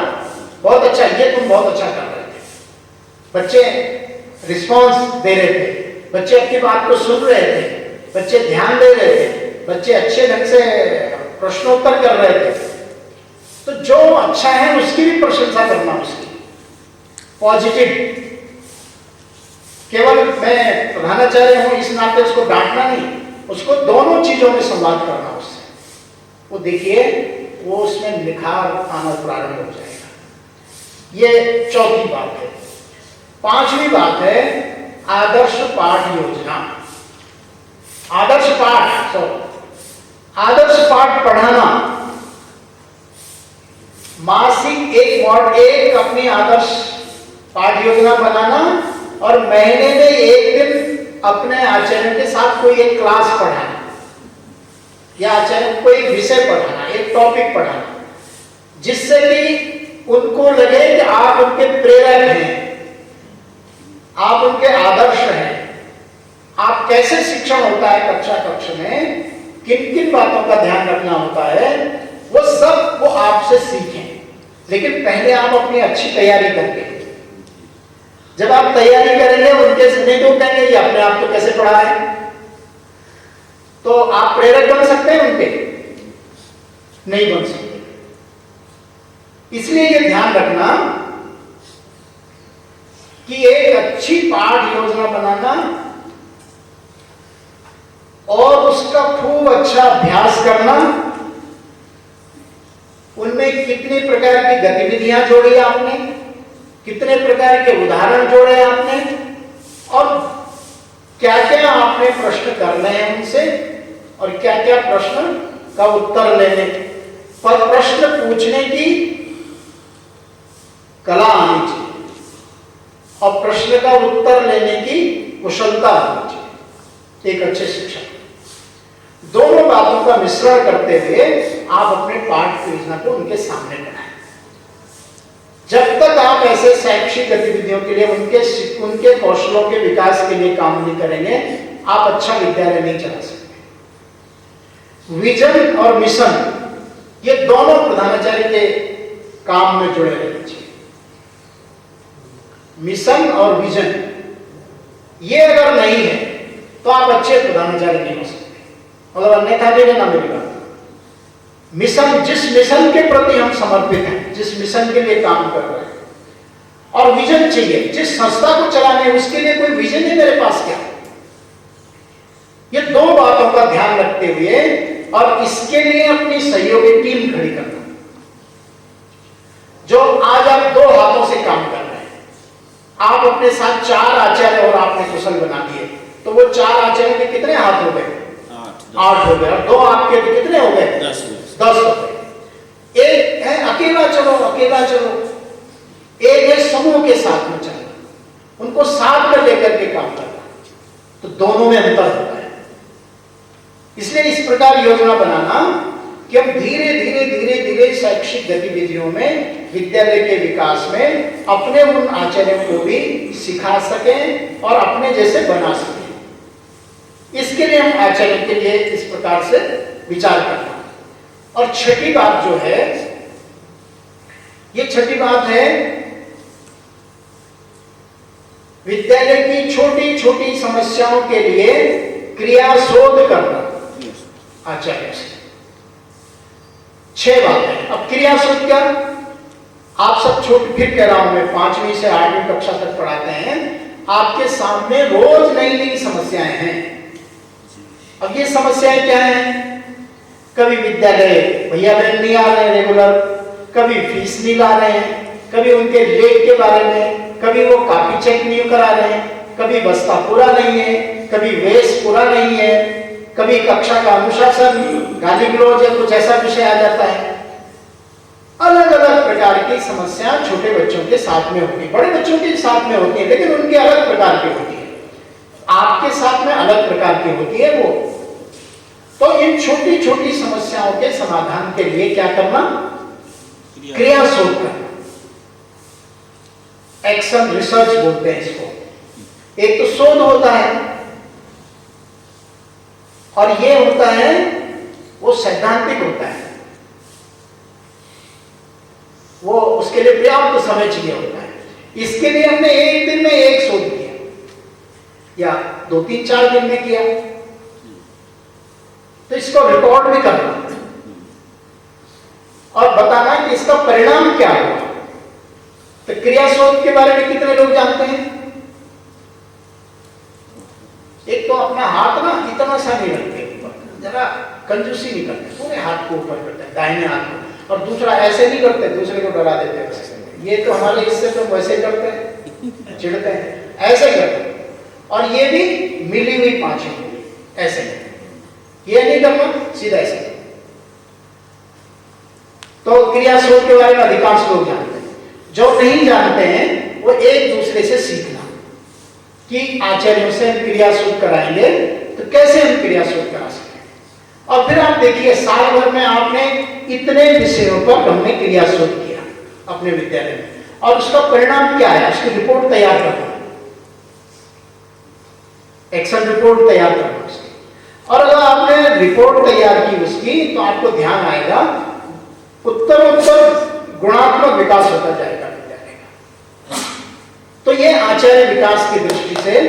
बहुत अच्छा, ये तुम बहुत अच्छा कर रहे थे, बच्चे रिस्पॉन्स दे रहे थे, बच्चे आपकी बात को सुन रहे थे, बच्चे ध्यान दे रहे थे, बच्चे अच्छे ढंग से प्रश्नोत्तर कर रहे थे। तो जो अच्छा है उसकी भी प्रशंसा करना, उसकी पॉजिटिव। केवल मैं प्रधानाचार्य हूं इस नाते उसको डांटना नहीं, उसको दोनों चीजों में संवाद करना उससे। वो देखिए वो उसमें निखार आना प्रारंभ हो जाएगा। ये चौथी बात है। पांचवी बात है आदर्श पाठ योजना। आदर्श पाठ पढ़ाना, मासिक एक अपनी आदर्श पाठ योजना बनाना और महीने में एक दिन अपने आचार्य के साथ कोई एक क्लास पढ़ाना या आचार्य को एक विषय पढ़ाना, एक टॉपिक पढ़ाना, जिससे कि उनको लगे कि आप उनके प्रेरक हैं, आप उनके आदर्श हैं। आप कैसे शिक्षण होता है कक्ष में, किन किन बातों का ध्यान रखना होता है, वो सब वो आपसे सीखें। लेकिन पहले आप अपनी अच्छी तैयारी करके, जब आप तैयारी करेंगे उनके सुने तो कहेंगे ये अपने आप तो कैसे पढ़ा है, तो आप प्रेरक बन सकते हैं उनके? नहीं बन सकते। इसलिए ये ध्यान रखना कि एक अच्छी पाठ योजना बनाना और उसका खूब अच्छा अभ्यास करना, उनमें कितने प्रकार की गतिविधियां जोड़ी आपने, कितने प्रकार के उदाहरण जोड़े आपने, और क्या क्या आपने प्रश्न करने हैं उनसे, और क्या क्या प्रश्न का उत्तर लेने, पर प्रश्न पूछने की कला आनी चाहिए और प्रश्न का उत्तर लेने की कुशलता आनी चाहिए एक अच्छे शिक्षक। दोनों बातों का मिश्रण करते हुए आप अपने पाठ योजना को उनके सामने बनाएं। जब तक आप ऐसे शैक्षिक गतिविधियों के लिए उनके कौशलों के विकास के लिए काम नहीं करेंगे, आप अच्छा विद्यालय नहीं चला सकते। विजन और मिशन ये दोनों प्रधानाचार्य के काम में जुड़े रहने चाहिए। मिशन और विजन ये अगर नहीं है तो आप अच्छे प्रधानाचार्य नहीं हो सकते। मतलब अन्यथा नहीं लेना मेरी बात। मिशन, जिस मिशन के प्रति हम समर्पित हैं, जिस मिशन के लिए काम कर रहे हैं, और विजन चाहिए, जिस संस्था को चलाने उसके लिए कोई विजन है मेरे पास क्या? ये दो बातों का ध्यान रखते हुए और इसके लिए अपनी सहयोगी टीम खड़ी करना। जो आज आप दो हाथों से काम कर रहे हैं, आप अपने साथ 4 आचार्य और आपने कुशल बना दिए, तो वो 4 आचार्य के कितने हाथ हो गए? 8 हो गए। और 2 आपके तो कितने हो गए? 10 हो गए। एक है अकेला चलो, एक है समूह के साथ में चलना, उनको साथ में लेकर के काम करना, तो दोनों में अंतर होता है। इसलिए इस प्रकार योजना बनाना कि हम धीरे धीरे शैक्षिक गतिविधियों में, विद्यालय के विकास में अपने उन आचार्यों को भी सिखा सकें और अपने जैसे बना सकें। इसके लिए हम आचरण के लिए इस प्रकार से विचार करना। और छठी बात जो है, ये छठी बात है विद्यालय की छोटी छोटी समस्याओं के लिए क्रिया शोध करना आचार्य से। 6 बात है। अब क्रिया शोध क्या? आप सब छोटे, फिर कह रहा हूं मैं, 5वीं से 8वीं कक्षा तक पढ़ाते हैं, आपके सामने रोज नई नई समस्याएं हैं। अब ये समस्याएं क्या हैं? कभी विद्यालय भैया बहन नहीं आ रहे हैं रेगुलर, कभी फीस नहीं ला रहे हैं, कभी उनके लेट के बारे में, कभी वो कॉपी चेक नहीं करा रहे हैं, कभी बस्ता पूरा नहीं है, कभी वेश पूरा नहीं है, कभी कक्षा का अनुशासन, गाली गलौज या कुछ ऐसा विषय आ जाता है। अलग अलग प्रकार की समस्या छोटे बच्चों के साथ में होती है, बड़े बच्चों के साथ में होती है, लेकिन उनके अलग प्रकार की होती है, आपके साथ में अलग प्रकार की होती है वो। तो इन छोटी छोटी समस्याओं के समाधान के लिए क्या करना? क्रिया शोध करना। एक्शन रिसर्च बोलते हैं इसको। एक तो शोध होता है और ये होता है वो सैद्धांतिक होता है। वो उसके लिए पर्याप्त समय चाहिए होता है। इसके लिए हमने एक दिन में एक शोध किया या 2-3-4 दिन में किया, तो इसको रिकॉर्ड भी करना और बताना कि इसका परिणाम क्या हुआ। तो क्रिया शोध के बारे में कितने लोग जानते हैं? एक तो अपना हाथ ना इतना सा नहीं रखते ऊपर, जरा कंजूसी नहीं करते, पूरे हाथ को ऊपर करते हैं दाहिने हाथ को, और दूसरा ऐसे नहीं करते, दूसरे को डरा देते हैं। ये तो हमारे इससे तो वैसे करते हैं, चिढ़ते हैं, ऐसे करते हैं। और ये भी मिली हुई 5 उंगली ऐसे, ये नहीं करना, सीधा ऐसे। तो क्रिया शोध के बारे में अधिकांश लोग जानते हैं। जो नहीं जानते हैं वो एक दूसरे से सीखना कि आचार्यों से हम क्रिया शोध कराएंगे तो कैसे हम क्रिया शोध करा सकते हैं। और फिर आप देखिए साल भर में आपने इतने विषयों पर हमने क्रिया शोध किया अपने विद्यालय में, और उसका परिणाम क्या है, उसकी रिपोर्ट तैयार करना, एक्शन रिपोर्ट तैयार करना उसकी। और अगर आपने रिपोर्ट तैयार की उसकी, तो आपको ध्यान आएगा उत्तरोत्तर गुणात्मक विकास होता जाएगा विद्यालय का। तो ये आचार्य विकास की दृष्टि से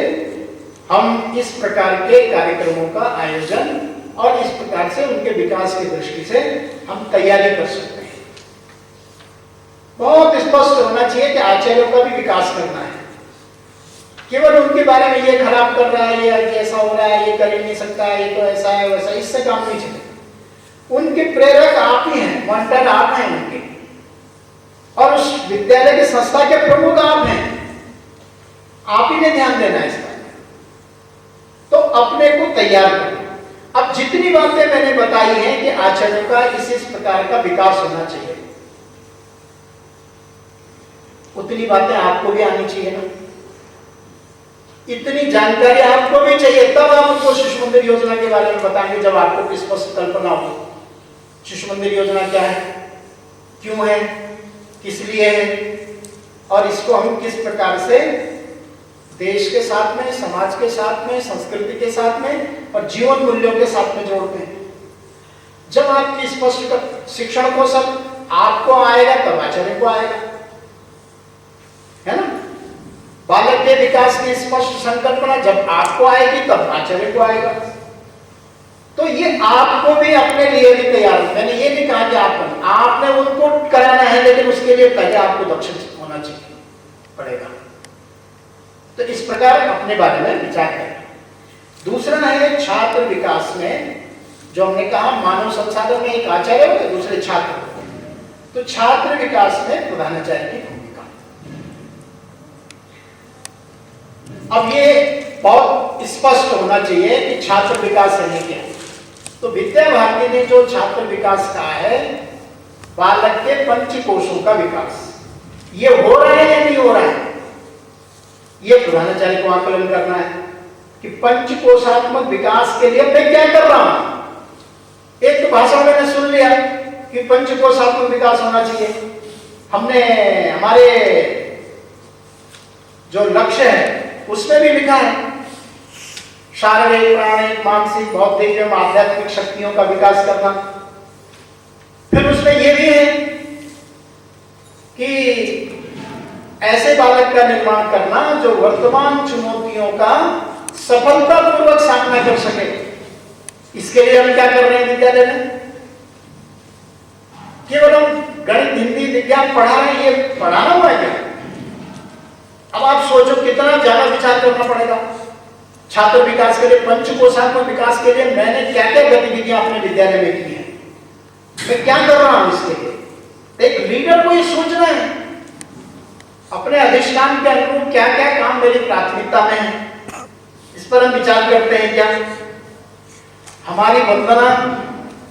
हम इस प्रकार के कार्यक्रमों का आयोजन और इस प्रकार से उनके विकास की दृष्टि से हम तैयारी कर सकते हैं। बहुत स्पष्ट होना चाहिए कि आचार्यों का भी विकास करना है। केवल उनके बारे में ये खराब कर रहा है, ये ऐसा हो रहा है, ये कर ही नहीं सकता है, ये तो ऐसा है वैसा, इससे काम नहीं चलेगा। उनके प्रेरक आप ही हैं, मंटर आप हैं उनके, और उस विद्यालय के संस्था के प्रमुख आप हैं, आप ही ने ध्यान देना है इस बात में। तो अपने को तैयार करना। अब जितनी बातें मैंने बताई हैं कि आचार्यों का इस प्रकार का विकास होना चाहिए, उतनी बातें आपको भी आनी चाहिए ना, इतनी जानकारी आपको भी चाहिए, तब आप उनको शिशु मंदिर योजना के बारे में बताएंगे जब आपको स्पष्ट कल्पना हो। शिशु मंदिर योजना क्या है, क्यों है, किस लिए है, और इसको हम किस प्रकार से देश के साथ में, समाज के साथ में, संस्कृति के साथ में और जीवन मूल्यों के साथ में जोड़ते हैं। जब आपकी स्पष्ट शिक्षण को सब आपको आएगा तब आचार्य को आएगा, है ना। बालक के विकास की स्पष्ट संकल्पना जब आपको आएगी तब आचार्य को आएगा। तो ये आपको भी अपने लिए भी तैयार, मैंने ये नहीं कहा कि आपने उनको कराना है, लेकिन उसके लिए पहले आपको दक्ष होना चाहिए पड़ेगा। तो इस प्रकार अपने बारे में विचार करें। दूसरा है छात्र विकास में, जो हमने कहा मानव संसाधन में एक आचार्य और दूसरे छात्र। तो छात्र विकास में प्रधानाचार्य की भूमिका। अब ये बहुत स्पष्ट होना चाहिए कि छात्र विकास है क्या। तो विद्या भारती ने जो छात्र विकास कहा है, बालक के पंचकोशों का विकास, ये हो रहा है या नहीं हो रहा है, ये प्रधानाचार्य को आकलन करना है कि पंचकोशात्मक विकास के लिए मैं क्या कर रहा हूं। एक तो भाषण मैंने सुन लिया कि पंचकोशात्मक विकास होना चाहिए, हमने हमारे जो लक्ष्य है उसमें भी लिखा है शारीरिक, प्राणिक, मानसिक, बौद्धिक एवं आध्यात्मिक शक्तियों का विकास करना। फिर उसमें यह भी है कि ऐसे बालक का निर्माण करना जो वर्तमान चुनौतियों का सफलतापूर्वक सामना कर सके। इसके लिए हम क्या कर रहे हैं विद्यालय में, केवल हम गणित, हिंदी, विज्ञान पढ़ा रहे हैं, ये पढ़ाना हुआ है क्या। अब आप सोचो कितना ज्यादा विचार करना पड़ेगा छात्र विकास के लिए, पंचकोशात्मक विकास के लिए मैंने क्या क्या गतिविधियां अपने विद्यालय में की हैं, मैं क्या कर रहा हूं इसके लिए। एक लीडर को ये सोचना है अपने अधिष्ठान के अनुरूप क्या क्या काम मेरी प्राथमिकता में है, इस पर हम विचार करते हैं क्या। हमारी वंदना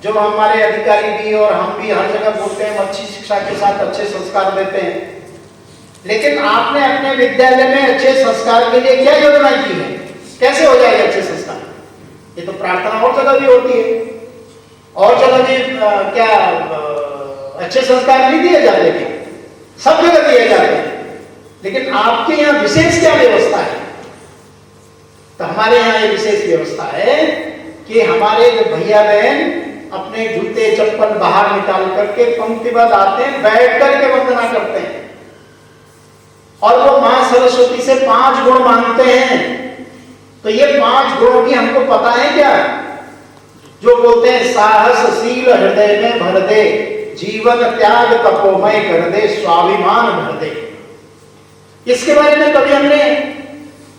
जो हमारे अधिकारी भी और हम भी हर जगह बोलते हैं अच्छी शिक्षा के साथ अच्छे संस्कार देते हैं, लेकिन आपने अपने विद्यालय में अच्छे संस्कार के लिए क्या योजना की है, कैसे हो जाएगा अच्छे संस्कार। ये तो प्रार्थना और जगह भी होती है, और जगह भी क्या अच्छे संस्कार नहीं दिए जाते, सब जगह दिए जाते हैं, लेकिन आपके यहाँ विशेष क्या व्यवस्था है। तो हमारे यहाँ ये विशेष व्यवस्था है कि हमारे जो भैया बहन अपने जूते चप्पल बाहर निकाल करके पंक्तिबद्ध आते हैं, बैठ करके वंदना करते हैं और वो मां सरस्वती से 5 गुण मांगते हैं। तो ये 5 गुणों की हमको पता है क्या? जो बोलते हैं साहस शील हृदय में भर दे, जीवन त्याग तपोमय कर दे, स्वाभिमान भर दे। इसके बारे में कभी हमने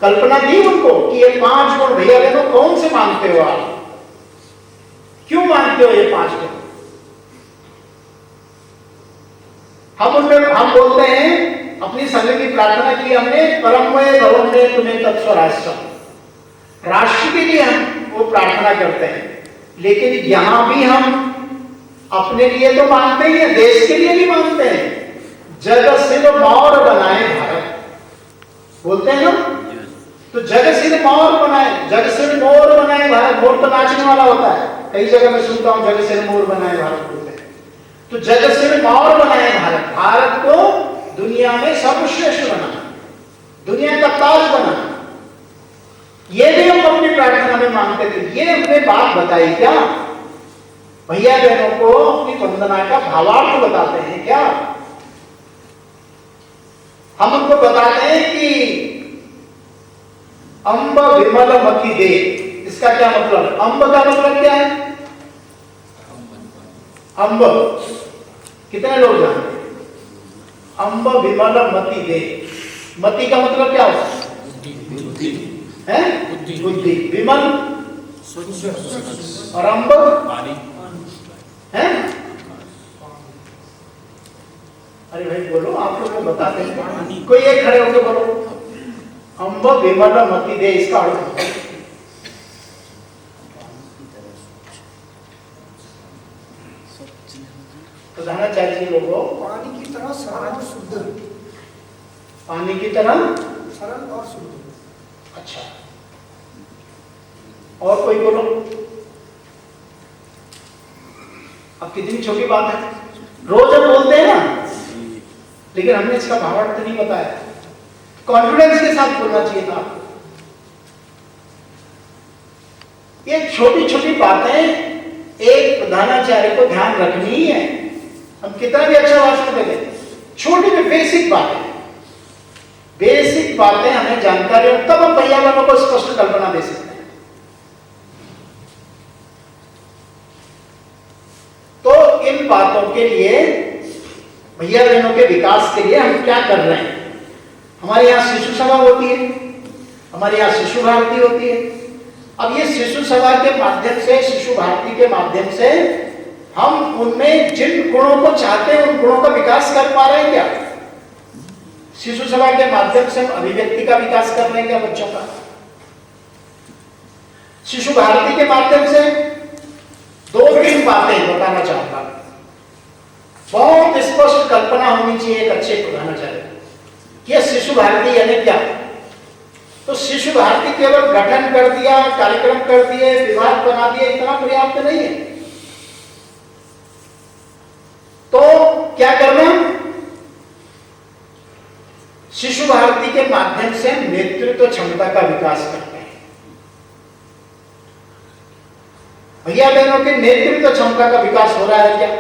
कल्पना दी उनको कि ये 5 गुण भैया बहनों कौन से मांगते हो आप? क्यों मांगते हो ये 5 गुण? हम बोलते हैं अपनी संघ की प्रार्थना की हमने, परममय भवने तुम्हें तत्स्वराष्ट्रम, राष्ट्र के लिए हम वो प्रार्थना करते हैं। लेकिन यहां भी हम अपने लिए तो मांगते ही हैं, देश के लिए भी मांगते हैं। जग सिर मौर बनाए भारत, बोलते हैं ना, तो जग सिर मौर बनाए, जग सिर मोर बनाए भारत। मोर तो नाचने वाला होता है, कई जगह मैं सुनता हूं जग सिर मोर बनाए भारत बोलते हैं। तो जग सिर मौर बनाए भारत, भारत को दुनिया में सर्वश्रेष्ठ बनाना, दुनिया का ताज बनाना, ये भी हम अपनी प्रार्थना में मांगते थे। ये हमने बात बताई क्या? भैया बहनों को अपनी वंदना का भावार्थ बताते हैं क्या? हम उनको बताते हैं कि अम्ब विमल मति दे, इसका क्या मतलब? अम्ब का मतलब क्या है? अम्ब कितने लोग जानते हैं? अम्ब विमल मति दे, मति का मतलब क्या होता है? है बुद्धि, विमल और अम्ब है। अरे भाई बोलो, आप लोग बताते हैं, कोई एक खड़े होकर बोलो, अम्ब विमल मति दे, इसका अर्थ प्रधानाचार्य जी लोगों, पानी की तरह सरल और शुद्ध, पानी की तरह सरल और शुद्ध। अच्छा, और कोई बोलो। अब कितनी छोटी बात है, रोज हम बोलते हैं ना, लेकिन हमने इसका भावार्थ नहीं बताया। कॉन्फिडेंस के साथ बोलना चाहिए था। ये छोटी छोटी बातें एक प्रधानाचार्य को ध्यान रखनी ही है। हम कितना भी अच्छा भाषण दे दें, छोटी में बेसिक बातें, बेसिक बातें हमें जानकारी हो, तब हम भैया बहनों को स्पष्ट कल्पना दे सकते हैं। तो इन बातों के लिए, भैया बहनों के विकास के लिए हम क्या कर रहे हैं? हमारे यहाँ शिशु सभा होती है, हमारे यहाँ शिशु भारती होती है। अब ये शिशु सभा के माध्यम से, शिशु भारती के माध्यम से हम उनमें जिन गुणों को चाहते हैं उन गुणों का विकास कर पा रहे हैं क्या? शिशु सभा के माध्यम से हम अभिव्यक्ति का विकास कर रहे हैं क्या बच्चों का? शिशु भारती के माध्यम से 2-3 बातें बताना चाहूंगा। बहुत स्पष्ट कल्पना होनी चाहिए एक अच्छे प्रधानाचार्य की। यह शिशु भारती यानी क्या? तो शिशु भारती केवल गठन कर दिया, कार्यक्रम कर दिए, विभाग बना दिए, इतना पर्याप्त नहीं है। तो क्या करना? शिशु भारती के माध्यम से नेतृत्व क्षमता का विकास करते हैं। भैया बहनों के नेतृत्व क्षमता का विकास हो रहा है क्या?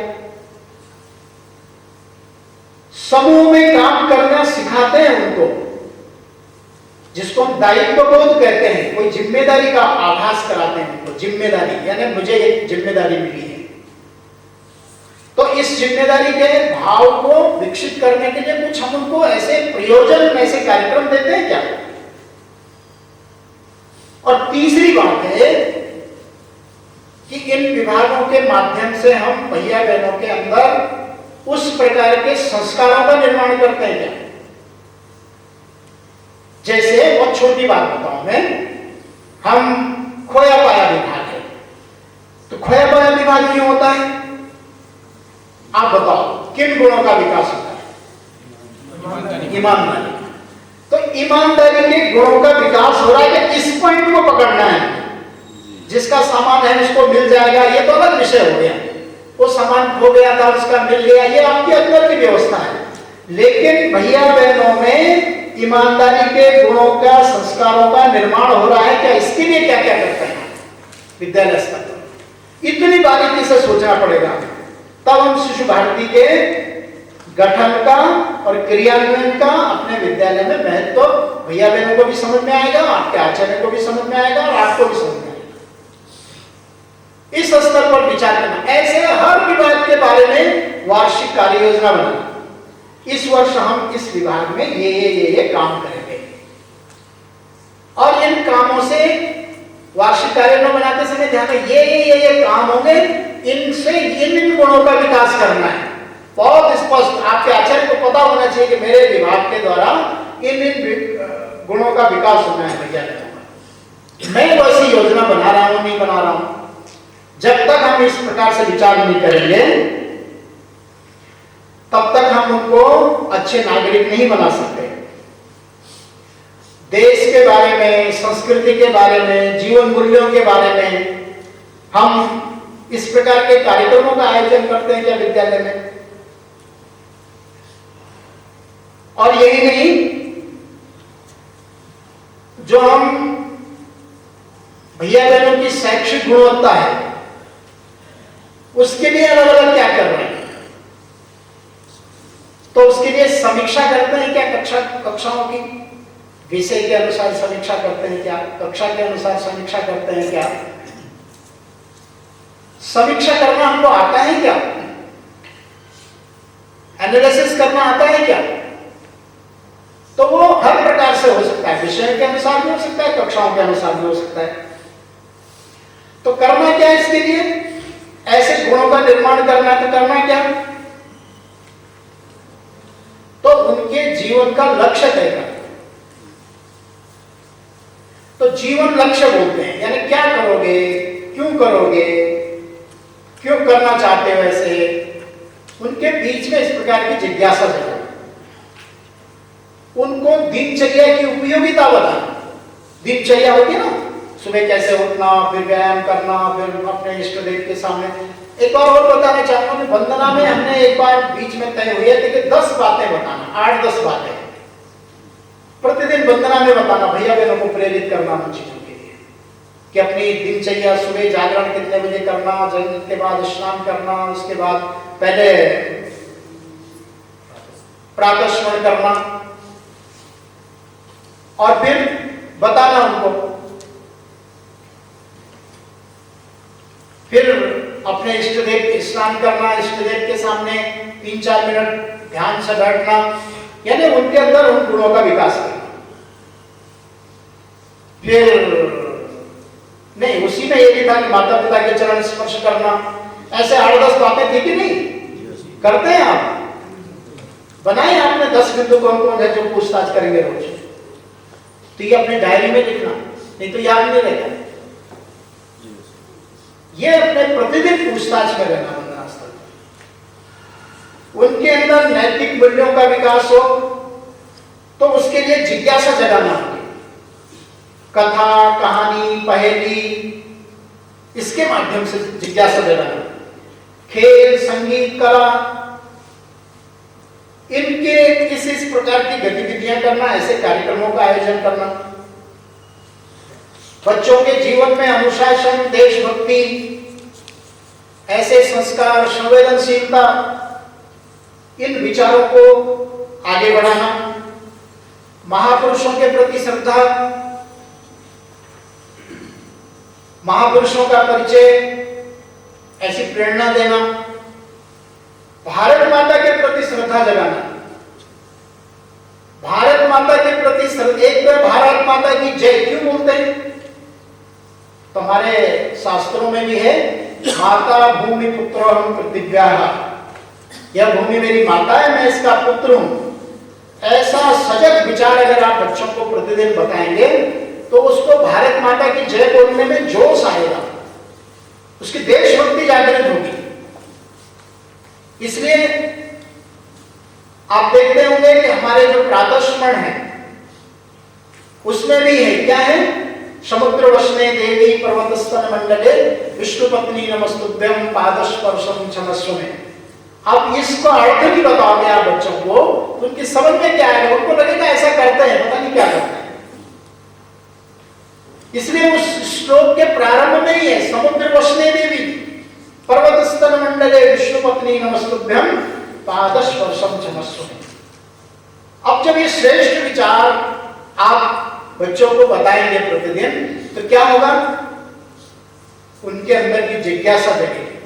समूह में काम करना सिखाते हैं उनको, जिसको हम दायित्व बोध कहते हैं। कोई जिम्मेदारी का आभास कराते हैं उनको, जिम्मेदारी यानी मुझे एक जिम्मेदारी मिली है। तो इस जिम्मेदारी के भाव को विकसित करने के लिए कुछ हम उनको ऐसे प्रयोजन, ऐसे कार्यक्रम देते हैं क्या? और तीसरी बात है कि इन विभागों के माध्यम से हम भैया बहनों के अंदर उस प्रकार के संस्कारों का निर्माण करते हैं क्या? जैसे बहुत छोटी बात बताऊं मैं, हम खोया पाया विभाग है, तो खोया पाया विभाग क्यों होता है? आप बताओ, किन गुणों का विकास होता है? ईमानदारी। तो ईमानदारी के गुणों का विकास हो रहा है कि इस पॉइंट को पकड़ना है, जिसका सामान है उसको मिल जाएगा, ये तो अलग विषय हो गया। वो सामान खो गया था, उसका मिल गया, ये आपके अंदर की व्यवस्था है। लेकिन भैया बहनों में ईमानदारी के गुणों का, संस्कारों का निर्माण हो रहा है क्या? इसके लिए क्या क्या करते हैं विद्यालय स्तर पर? इतनी बारीकी से सोचना पड़ेगा, तब हम शिशु भारती के गठन का और क्रियान्वयन का अपने विद्यालय में महत्व भैया बहनों को भी समझ में आएगा, आपके आचार्य को भी समझ में आएगा और आपको भी समझ में आएगा। इस स्तर पर विचार करना, ऐसे हर विभाग के बारे में वार्षिक कार्य योजना बनाना। इस वर्ष हम इस विभाग में ये काम करेंगे और इन कामों से वार्षिक कार्य योजना बनाते समय ध्यान में ये काम होंगे, इनसे इन गुणों का विकास करना है। बहुत स्पष्ट आपके आचार्य को पता होना चाहिए कि मेरे विभाग के द्वारा इन गुणों का विकास होना है भैया। मैं वैसी योजना बना रहा हूं, नहीं बना रहा हूं। जब तक हम इस प्रकार से विचार नहीं करेंगे तब तक हम उनको अच्छे नागरिक नहीं बना सकते। देश के बारे में, संस्कृति के बारे में, जीवन मूल्यों के बारे में हम इस प्रकार के कार्यक्रमों का आयोजन करते हैं क्या विद्यालय में? और यही नहीं, जो हम भैया बहनों की शैक्षिक गुणवत्ता है उसके लिए अलग अलग क्या कर रहे हैं, तो उसके लिए समीक्षा करते हैं क्या? कक्षाओं की विषय के अनुसार समीक्षा करते हैं क्या? कक्षा के अनुसार समीक्षा करते हैं क्या? समीक्षा करना हमको आता है क्या? एनालिसिस करना आता है क्या? तो वो हर प्रकार से हो सकता है, विषय के अनुसार भी हो सकता है, कक्षाओं के अनुसार भी हो सकता है। तो करना क्या है इसके लिए? ऐसे गुणों का निर्माण करना है तो करना क्या? तो उनके जीवन का लक्ष्य तय करना। तो जीवन लक्ष्य बोलते हैं, यानी क्या करोगे, क्यों करोगे, क्यों करना चाहते हो ऐसे, उनके बीच में इस प्रकार की जिज्ञासा जगाना। उनको दिनचर्या की उपयोगिता बताना। दिनचर्या होती है ना, सुबह कैसे उठना, फिर व्यायाम करना, फिर अपने इष्ट देव के सामने। एक और बताना चाहूंगा कि वंदना में हमने एक बार बीच में तय हुई है कि 10 बातें बताना, 8-10 बातें प्रतिदिन वंदना में बताना, भैया बहनों को प्रेरित करना उन चीजों के लिए कि अपनी दिनचर्या, सुबह जागरण कितने बजे करना, जागरण के बाद स्नान करना, उसके बाद पहले प्रातः स्मरण करना और फिर बताना उनको, फिर अपने इष्ट देव स्नान करना, इष्ट देव के सामने 3-4 मिनट ध्यान से बैठना, यानी उनके अंदर उन गुणों का विकास करना। फिर नहीं, उसी में ये भी था कि माता पिता के चरण स्पर्श करना। ऐसे 8-10 बातें थी कि नहीं? करते हैं आप? बनाए आपने 10 बिंदु कौन कौन है जो पूछताछ करेंगे रोज, तो ये अपने डायरी में लिखना, नहीं तो याद नहीं रहेगा। ये अपने प्रतिदिन पूछताछ में रहना वंदना स्थल पर। उनके अंदर नैतिक मूल्यों का विकास हो तो उसके लिए जिज्ञासा जगाना होगी। कथा, कहानी, पहेली, इसके माध्यम से जिज्ञासा जगाना। खेल, संगीत, कला, इनके इस प्रकार की गतिविधियां करना, ऐसे कार्यक्रमों का आयोजन करना। बच्चों के जीवन में अनुशासन, देशभक्ति, ऐसे संस्कार, संवेदनशीलता, इन विचारों को आगे बढ़ाना। महापुरुषों के प्रति श्रद्धा, महापुरुषों का परिचय, ऐसी प्रेरणा देना। भारत माता के प्रति श्रद्धा जगाना। भारत माता के प्रति एक बार भारत माता की जय क्यों बोलते हैं? तो हमारे शास्त्रों में भी है, माता भूमि पुत्रोहम पृथिव्याः, यह भूमि मेरी माता है, मैं इसका पुत्र हूं। ऐसा सजग विचार अगर आप बच्चों को प्रतिदिन बताएंगे तो उसको भारत माता की जय बोलने में जोश आएगा, उसकी देशभक्ति जागृत होगी। इसलिए आप देखते होंगे कि हमारे जो प्रातः स्मरण है उसमें भी है, क्या है? समुद्र वसने देवी पर्वतस्तन मंडले विष्णु पत्नी नमस्तुभ्यं पादस्पर्शम क्षमस्व में। अब इसको अर्थ भी बताओगे आप बच्चों को, उनकी समझ में क्या आएगा? उनको लगेगा ऐसा करते हैं, पता नहीं क्या करते हैं। इसलिए उस श्लोक के प्रारंभ में ही है समुद्र वसने देवी, पर्वतस्तन मंडले विष्णुपत्नी नमस्तुभ्यम पादस्पर्शम चमस्व। अब जब ये श्रेष्ठ विचार आप बच्चों को बताएंगे प्रतिदिन, तो क्या होगा? उनके अंदर की जिज्ञासा जगेगी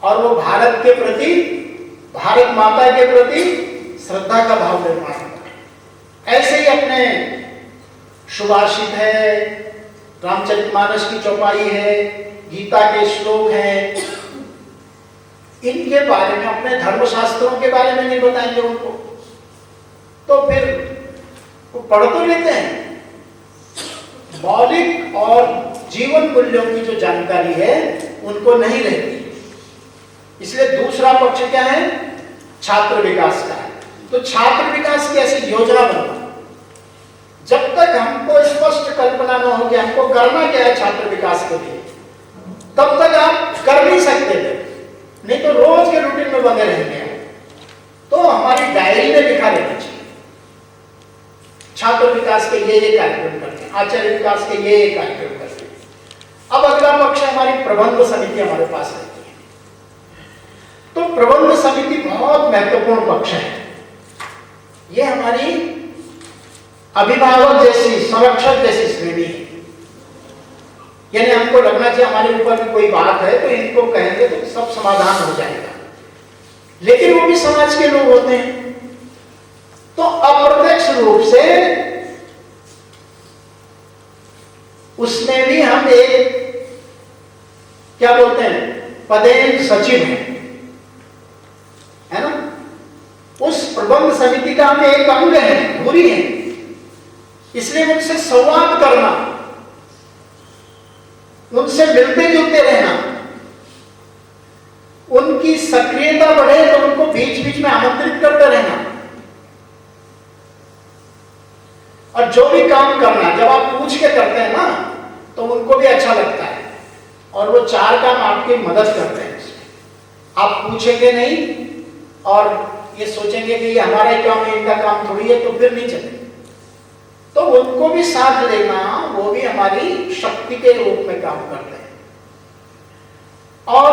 और वो भारत के प्रति, भारत माता के प्रति श्रद्धा का भाव निर्माण होगा। ऐसे ही अपने सुभाषित है, रामचरितमानस की चौपाई है, गीता के श्लोक हैं, इनके बारे में, अपने धर्मशास्त्रों के बारे में नहीं बताएंगे उनको, तो फिर वो पढ़ तो लेते हैं, मौलिक और जीवन मूल्यों की जो जानकारी है उनको नहीं रहती। इसलिए दूसरा पक्ष क्या है? छात्र विकास का है। तो छात्र विकास की ऐसी योजना बनना, जब तक हमको स्पष्ट कल्पना न हो कि हमको करना क्या है छात्र विकास के लिए, तब तक आप कर नहीं सकते थे। नहीं तो रोज के रूटीन में बंधे रहेंगे। तो हमारी डायरी में लिखा रहना चाहिए, छात्र विकास के ये कार्यक्रम करते हैं, आचार्य विकास के ये कार्यक्रम करते हैं। अब अगला पक्ष हमारी प्रबंध समिति हमारे पास रहती है। तो प्रबंध समिति बहुत महत्वपूर्ण पक्ष है। ये हमारी अभिभावक जैसी, संरक्षक जैसी श्रेणी है। यानी हमको लगना चाहिए हमारे ऊपर भी कोई बात है तो इनको कहेंगे तो सब समाधान हो जाएगा। लेकिन वो भी समाज के लोग होते हैं, तो अप्रत्यक्ष रूप से उसमें भी हम एक, क्या बोलते हैं, पदेन सचिव हैं, है ना? उस प्रबंध समिति का हम एक अंग है, धुरी है। इसलिए उनसे संवाद करना, उनसे मिलते जुलते रहना, उनकी सक्रियता बढ़े तो उनको बीच बीच में आमंत्रित करते रहना, और जो भी काम करना जब आप पूछ के करते हैं ना तो उनको भी अच्छा लगता है और वो चार काम आपकी मदद करते हैं। आप पूछेंगे नहीं और ये सोचेंगे कि ये हमारा ही काम है, इनका काम थोड़ी है, तो फिर नहीं चलेगा। तो उनको भी साथ लेना, वो भी हमारी शक्ति के रूप में काम करते हैं। और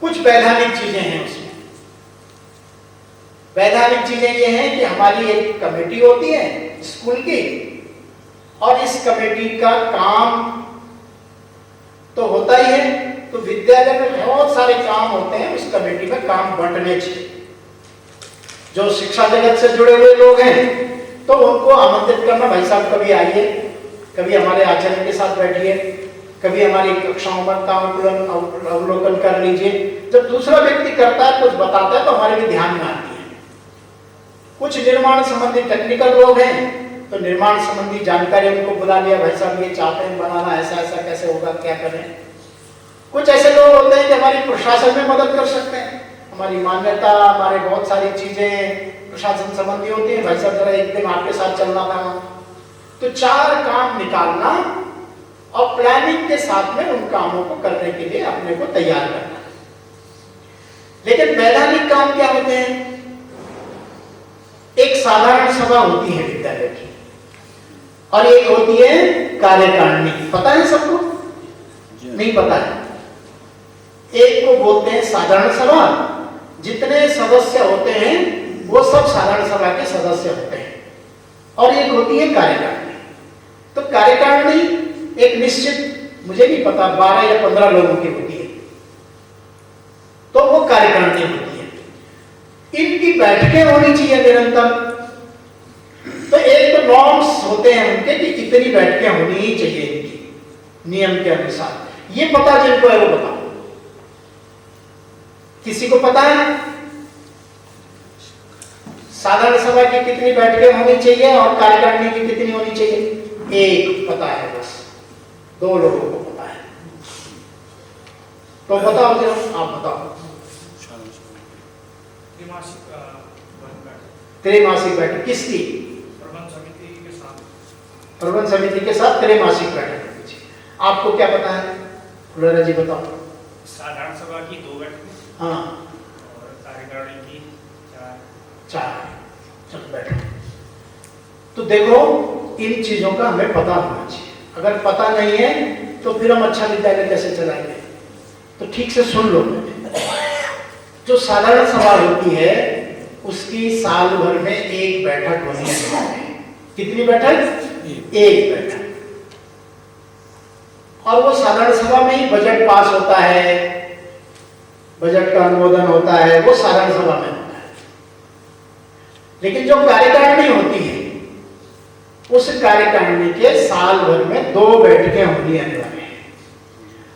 कुछ वैधानिक चीजें हैं उसमें। वैधानिक चीजें ये हैं कि हमारी एक कमेटी होती है स्कूल की, और इस कमेटी का काम तो होता ही है, तो विद्यालय में बहुत सारे काम होते हैं, उस कमेटी में काम बांटने चाहिए। जो शिक्षा जगत से जुड़े हुए लोग हैं तो उनको आमंत्रित करना, भाई साहब कभी आइए, कभी हमारे आचार्य के साथ बैठिए, कभी हमारी कक्षाओं में काम अवलोकन कर लीजिए। जब दूसरा व्यक्ति करता है, कुछ बताता है, तो हमारे भी ध्यान में आती है। कुछ निर्माण संबंधी टेक्निकल लोग हैं तो निर्माण संबंधी जानकारी उनको बुला लिया, भाई साहब ये चाहते हैं बनाना, ऐसा ऐसा कैसे होगा, क्या करें। कुछ ऐसे लोग होते हैं कि हमारी प्रशासन में मदद कर सकते हैं, हमारी मान्यता, हमारे बहुत सारी चीजें प्रशासन संबंधी होती है, भाई साहब जरा एक दिन आपके साथ चलना था। तो चार काम निकालना और प्लानिंग के साथ में उन कामों को करने के लिए अपने को तैयार करना। लेकिन वैधानिक काम क्या होते हैं? एक साधारण सभा होती है विद्यालय की, और एक होती है कार्यकारिणी। पता है सबको? नहीं पता है। एक को बोलते हैं साधारण सभा, जितने सदस्य होते हैं वो सब साधारण सभा के सदस्य होते हैं, और एक होती है कार्यकारिणी। तो कार्यकारिणी एक निश्चित, मुझे नहीं पता, 12 या 15 लोगों की होती है, तो वो कार्यकारिणी होती है। इनकी बैठकें होनी चाहिए निरंतर। तो एक तो नॉर्म्स होते हैं उनके कि कितनी बैठकें होनी ही चाहिए इनकी नियम के अनुसार। ये पता जिनको है वो बताओ, किसी को पता है साधारण सभा की कितनी बैठकें होनी चाहिए और कार्यकारिणी की कितनी होनी चाहिए? एक पता है, बस 2 लोगों को पता है। तो बताओ जरा, आप बताओ। त्रैमासिक बैठक किसकी? प्रबंध समिति के साथ। प्रबंध समिति के साथ त्रैमासिक बैठक। आपको क्या पता है फुलेरा जी, बताओ। साधारण सभा की 2 बैठकें, हाँ, और कार्यकारिणी की 4। चलो बैठो। तो देखो, इन चीजों का हमें पता होना चाहिए। अगर पता नहीं है तो फिर हम अच्छा विद्यालय कैसे चलाएंगे? तो ठीक से सुन लो, जो साधारण सभा होती है उसकी साल भर में एक बैठक होनी है। कितनी बैठक? एक बैठक। और वो साधारण सभा में ही बजट पास होता है, बजट का अनुमोदन होता है, वो साधारण सभा में होता है। लेकिन जो कार्यकारिणी होती है उस कार्यकारिणी के साल भर में 2 बैठकें होनी अनिवार्य है।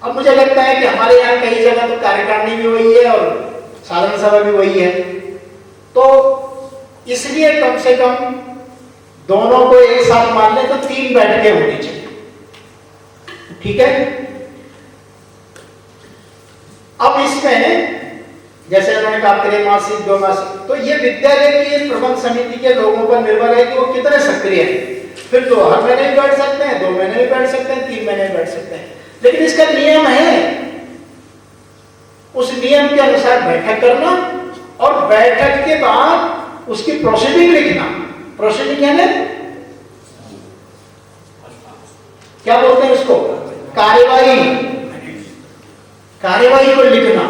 अब मुझे लगता है कि हमारे यहाँ कई जगह तो कार्यकारिणी भी वही है और साधारण सभा भी वही है, तो इसलिए कम से कम दोनों को एक साथ मान लें तो 3 बैठकें होनी चाहिए। ठीक है? अब इसमें जैसे उन्होंने कहा त्रैमासिक, 2 मासिक, तो ये विद्यालय की प्रबंध समिति के लोगों पर निर्भर है कि वो कितने सक्रिय हैं। फिर तो हर महीने भी बैठ सकते हैं, 2 महीने भी बैठ सकते हैं, 3 महीने भी बैठ सकते हैं, लेकिन इसका नियम है। उस नियम के अनुसार बैठक करना और बैठक के बाद उसकी प्रोसीडिंग लिखना। प्रोसीडिंग यानी क्या बोलते हैं उसको? कार्यवाही। कार्यवाही को लिखना।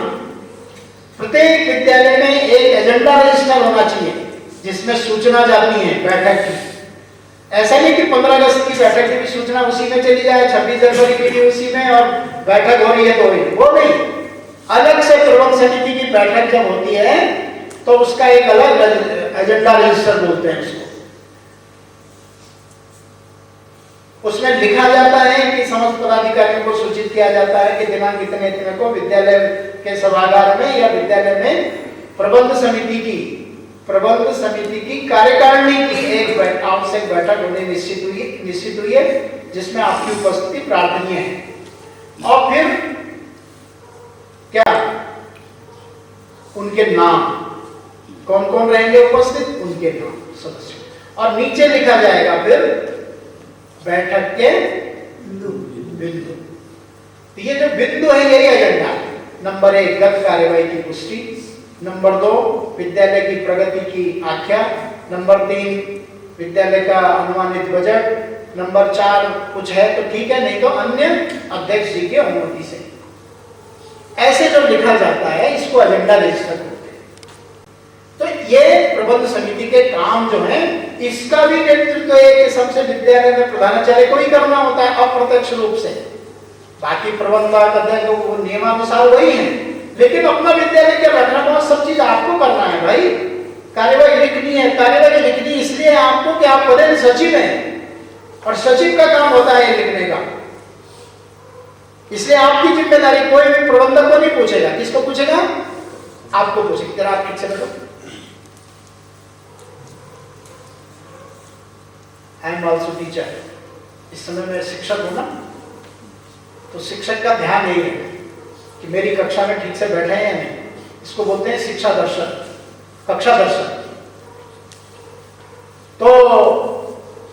प्रत्येक विद्यालय में एक एजेंडा रजिस्टर होना चाहिए जिसमें सूचना जाती है बैठक की। ऐसा नहीं कि 15 अगस्त की बैठक की भी सूचना उसी में चली जाए, 26 जनवरी की भी उसी में, और बैठक हो रही है तो वो नहीं। अलग से प्रबंध समिति की बैठक जब होती है तो उसका एक अलग एजेंडा रजिस्टर बोलते हैं उसको। उसमें लिखा जाता है कि समस्त पदाधिकारियों को सूचित किया जाता है कि दिनांक इतने इतने को विद्यालय के सभागार में या विद्यालय में प्रबंध समिति की कार्यकारिणी की एक आवश्यक बैठक होने निश्चित हुई है जिसमें आपकी उपस्थिति प्रार्थनीय है। और फिर क्या? उनके नाम, कौन कौन रहेंगे उपस्थित, उनके नाम सदस्य, और नीचे लिखा जाएगा फिर बैठक के बिंदु। तो ये जो बिंदु है यही एजेंडा है। नंबर 1 गत कार्यवाही की पुष्टि, नंबर 2 विद्यालय की प्रगति की आख्या, नंबर 3 विद्यालय का अनुमानित बजट, नंबर 4 कुछ है तो ठीक है, नहीं तो अन्य अध्यक्ष जी की अनुमति से। ऐसे जो लिखा जाता है इसको एजेंडा रजिस्टर बोलते हैं। तो ये प्रबंध समिति के काम जो है इसका भी नेतृत्व एक किस्म से विद्यालय में प्रधानाचार्य को ही करना होता है अप्रत्यक्ष रूप से। बाकी प्रबंधक अध्यक्ष वो नियमानुसार वही है, लेकिन अपना विद्यालय के रखना सब चीज आपको करना है भाई। कार्यवाही लिखनी है, कार्यवाही लिखनी इसलिए आपको कि आप पद सचिव हैं और सचिव का काम होता है लिखने का। इसलिए आपकी जिम्मेदारी कोई भी प्रबंधक को नहीं पूछेगा। किसको पूछेगा? आपको पूछेगा। जरा आप ठीक से बैठो। I am also teacher. इस समय मैं शिक्षक हूं ना, तो शिक्षक का ध्यान यही है कि मेरी कक्षा में ठीक से बैठे हैं या नहीं। इसको बोलते हैं शिक्षा दर्शन, कक्षा दर्शन। तो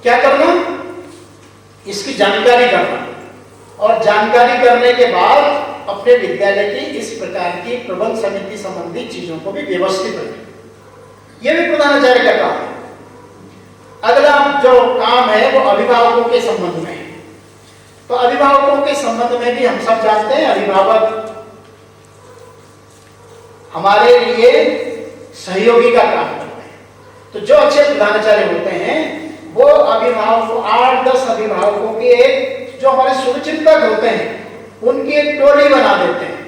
क्या करना? इसकी जानकारी करना, और जानकारी करने के बाद अपने विद्यालय की इस प्रकार की प्रबंध समिति संबंधी चीजों को भी व्यवस्थित रखें। यह भी प्रधानाचार्य का काम है। अगला जो काम है वो अभिभावकों के संबंध में है। तो अभिभावकों के संबंध में भी हम सब जानते हैं अभिभावक हमारे लिए सहयोगी का काम करते हैं। तो जो अच्छे प्रधानाचार्य होते हैं वो अभिभावकों 8-10 अभिभावकों की एक जो हमारे शुभचिंतक होते हैं उनकी एक टोली बना देते हैं।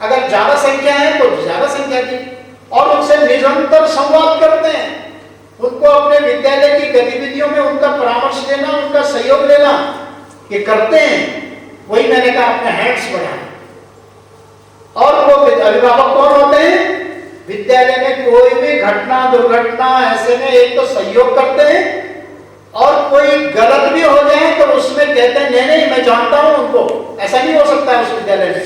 अगर ज्यादा संख्या है तो ज्यादा संख्या की, और उनसे निरंतर संवाद करते हैं। उनको अपने विद्यालय की गतिविधियों में उनका परामर्श देना, उनका सहयोग लेना, ये करते हैं। वही मैंने कहा अपने हैंड्स बढ़ाएं। और वो अभिभावक कौन होते हैं? विद्यालय में कोई भी घटना दुर्घटना ऐसे में एक तो सहयोग करते हैं, और कोई गलत भी हो जाए तो उसमें कहते हैं नहीं नहीं मैं जानता हूं उनको, ऐसा नहीं हो सकता है उस विद्यालय में।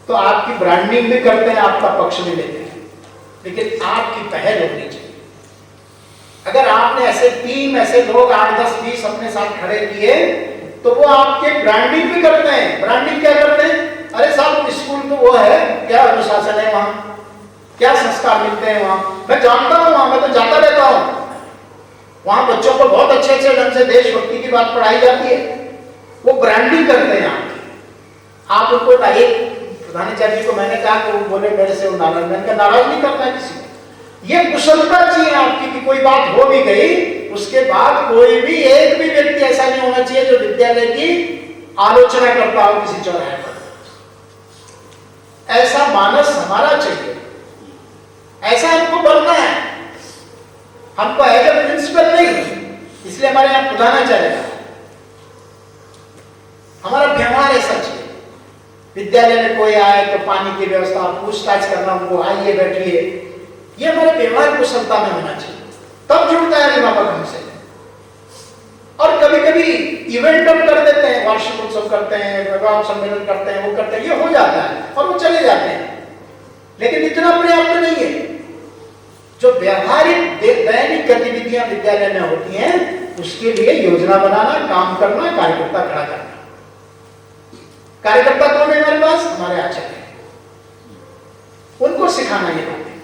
तो आपकी ब्रांडिंग भी करते हैं, आपका पक्ष भी लेते हैं, लेकिन आपकी पहल होनी चाहिए। अगर आपने ऐसे टीम, ऐसे लोग 8-10-20 अपने साथ खड़े किए तो वो आपके ब्रांडिंग भी करते हैं। ब्रांडिंग क्या करते हैं? अरे साहब स्कूल तो वो है, क्या अनुशासन है वहां, क्या संस्कार मिलते हैं वहां, मैं जानता हूं वहां, मैं तो जाता रहता हूं। वहां बच्चों को बहुत अच्छे अच्छे ढंग से देशभक्ति की बात पढ़ाई जाती है। वो ब्रांडिंग करते हैं आप उनको एक प्रधानाचार्य जी को मैंने कहा कि वो बोले मेरे से वो नाराज, मैंने कहा नाराज नहीं करना है किसी को। ये कुशलता चाहिए आपकी कि कोई बात हो भी गई उसके बाद कोई भी एक भी व्यक्ति ऐसा नहीं होना चाहिए जो विद्यालय की आलोचना करता हो किसी चौराहे पर। ऐसा मानस हमारा चाहिए, ऐसा हमको बनना है। हमको एज ए प्रिंसिपल नहीं, इसलिए हमारे यहाँ प्रधानाचार्य है, हमारा व्यवहार ऐसा चाहिए। विद्यालय में कोई आए तो पानी की व्यवस्था, पूछताछ करना उनको, आइए बैठिए, ये हमारे व्यवहार कुशलता में होना चाहिए, तब जुड़ता है अभिभावक हमसे। और कभी कभी इवेंट हम कर देते हैं, वार्षिक उत्सव करते हैं, विभाग सम्मेलन करते हैं, वो करते हैं, ये हो जाता है और वो चले जाते हैं, लेकिन इतना पर्याप्त नहीं है। जो व्यवहारिक दैनिक गतिविधियां विद्यालय में होती हैं उसके लिए योजना बनाना, काम करना, कार्यकर्ता खड़ा करना। कार्यकर्ता कौन है हमारे पास? हमारे आचार्य, उनको सिखाना ये बातें।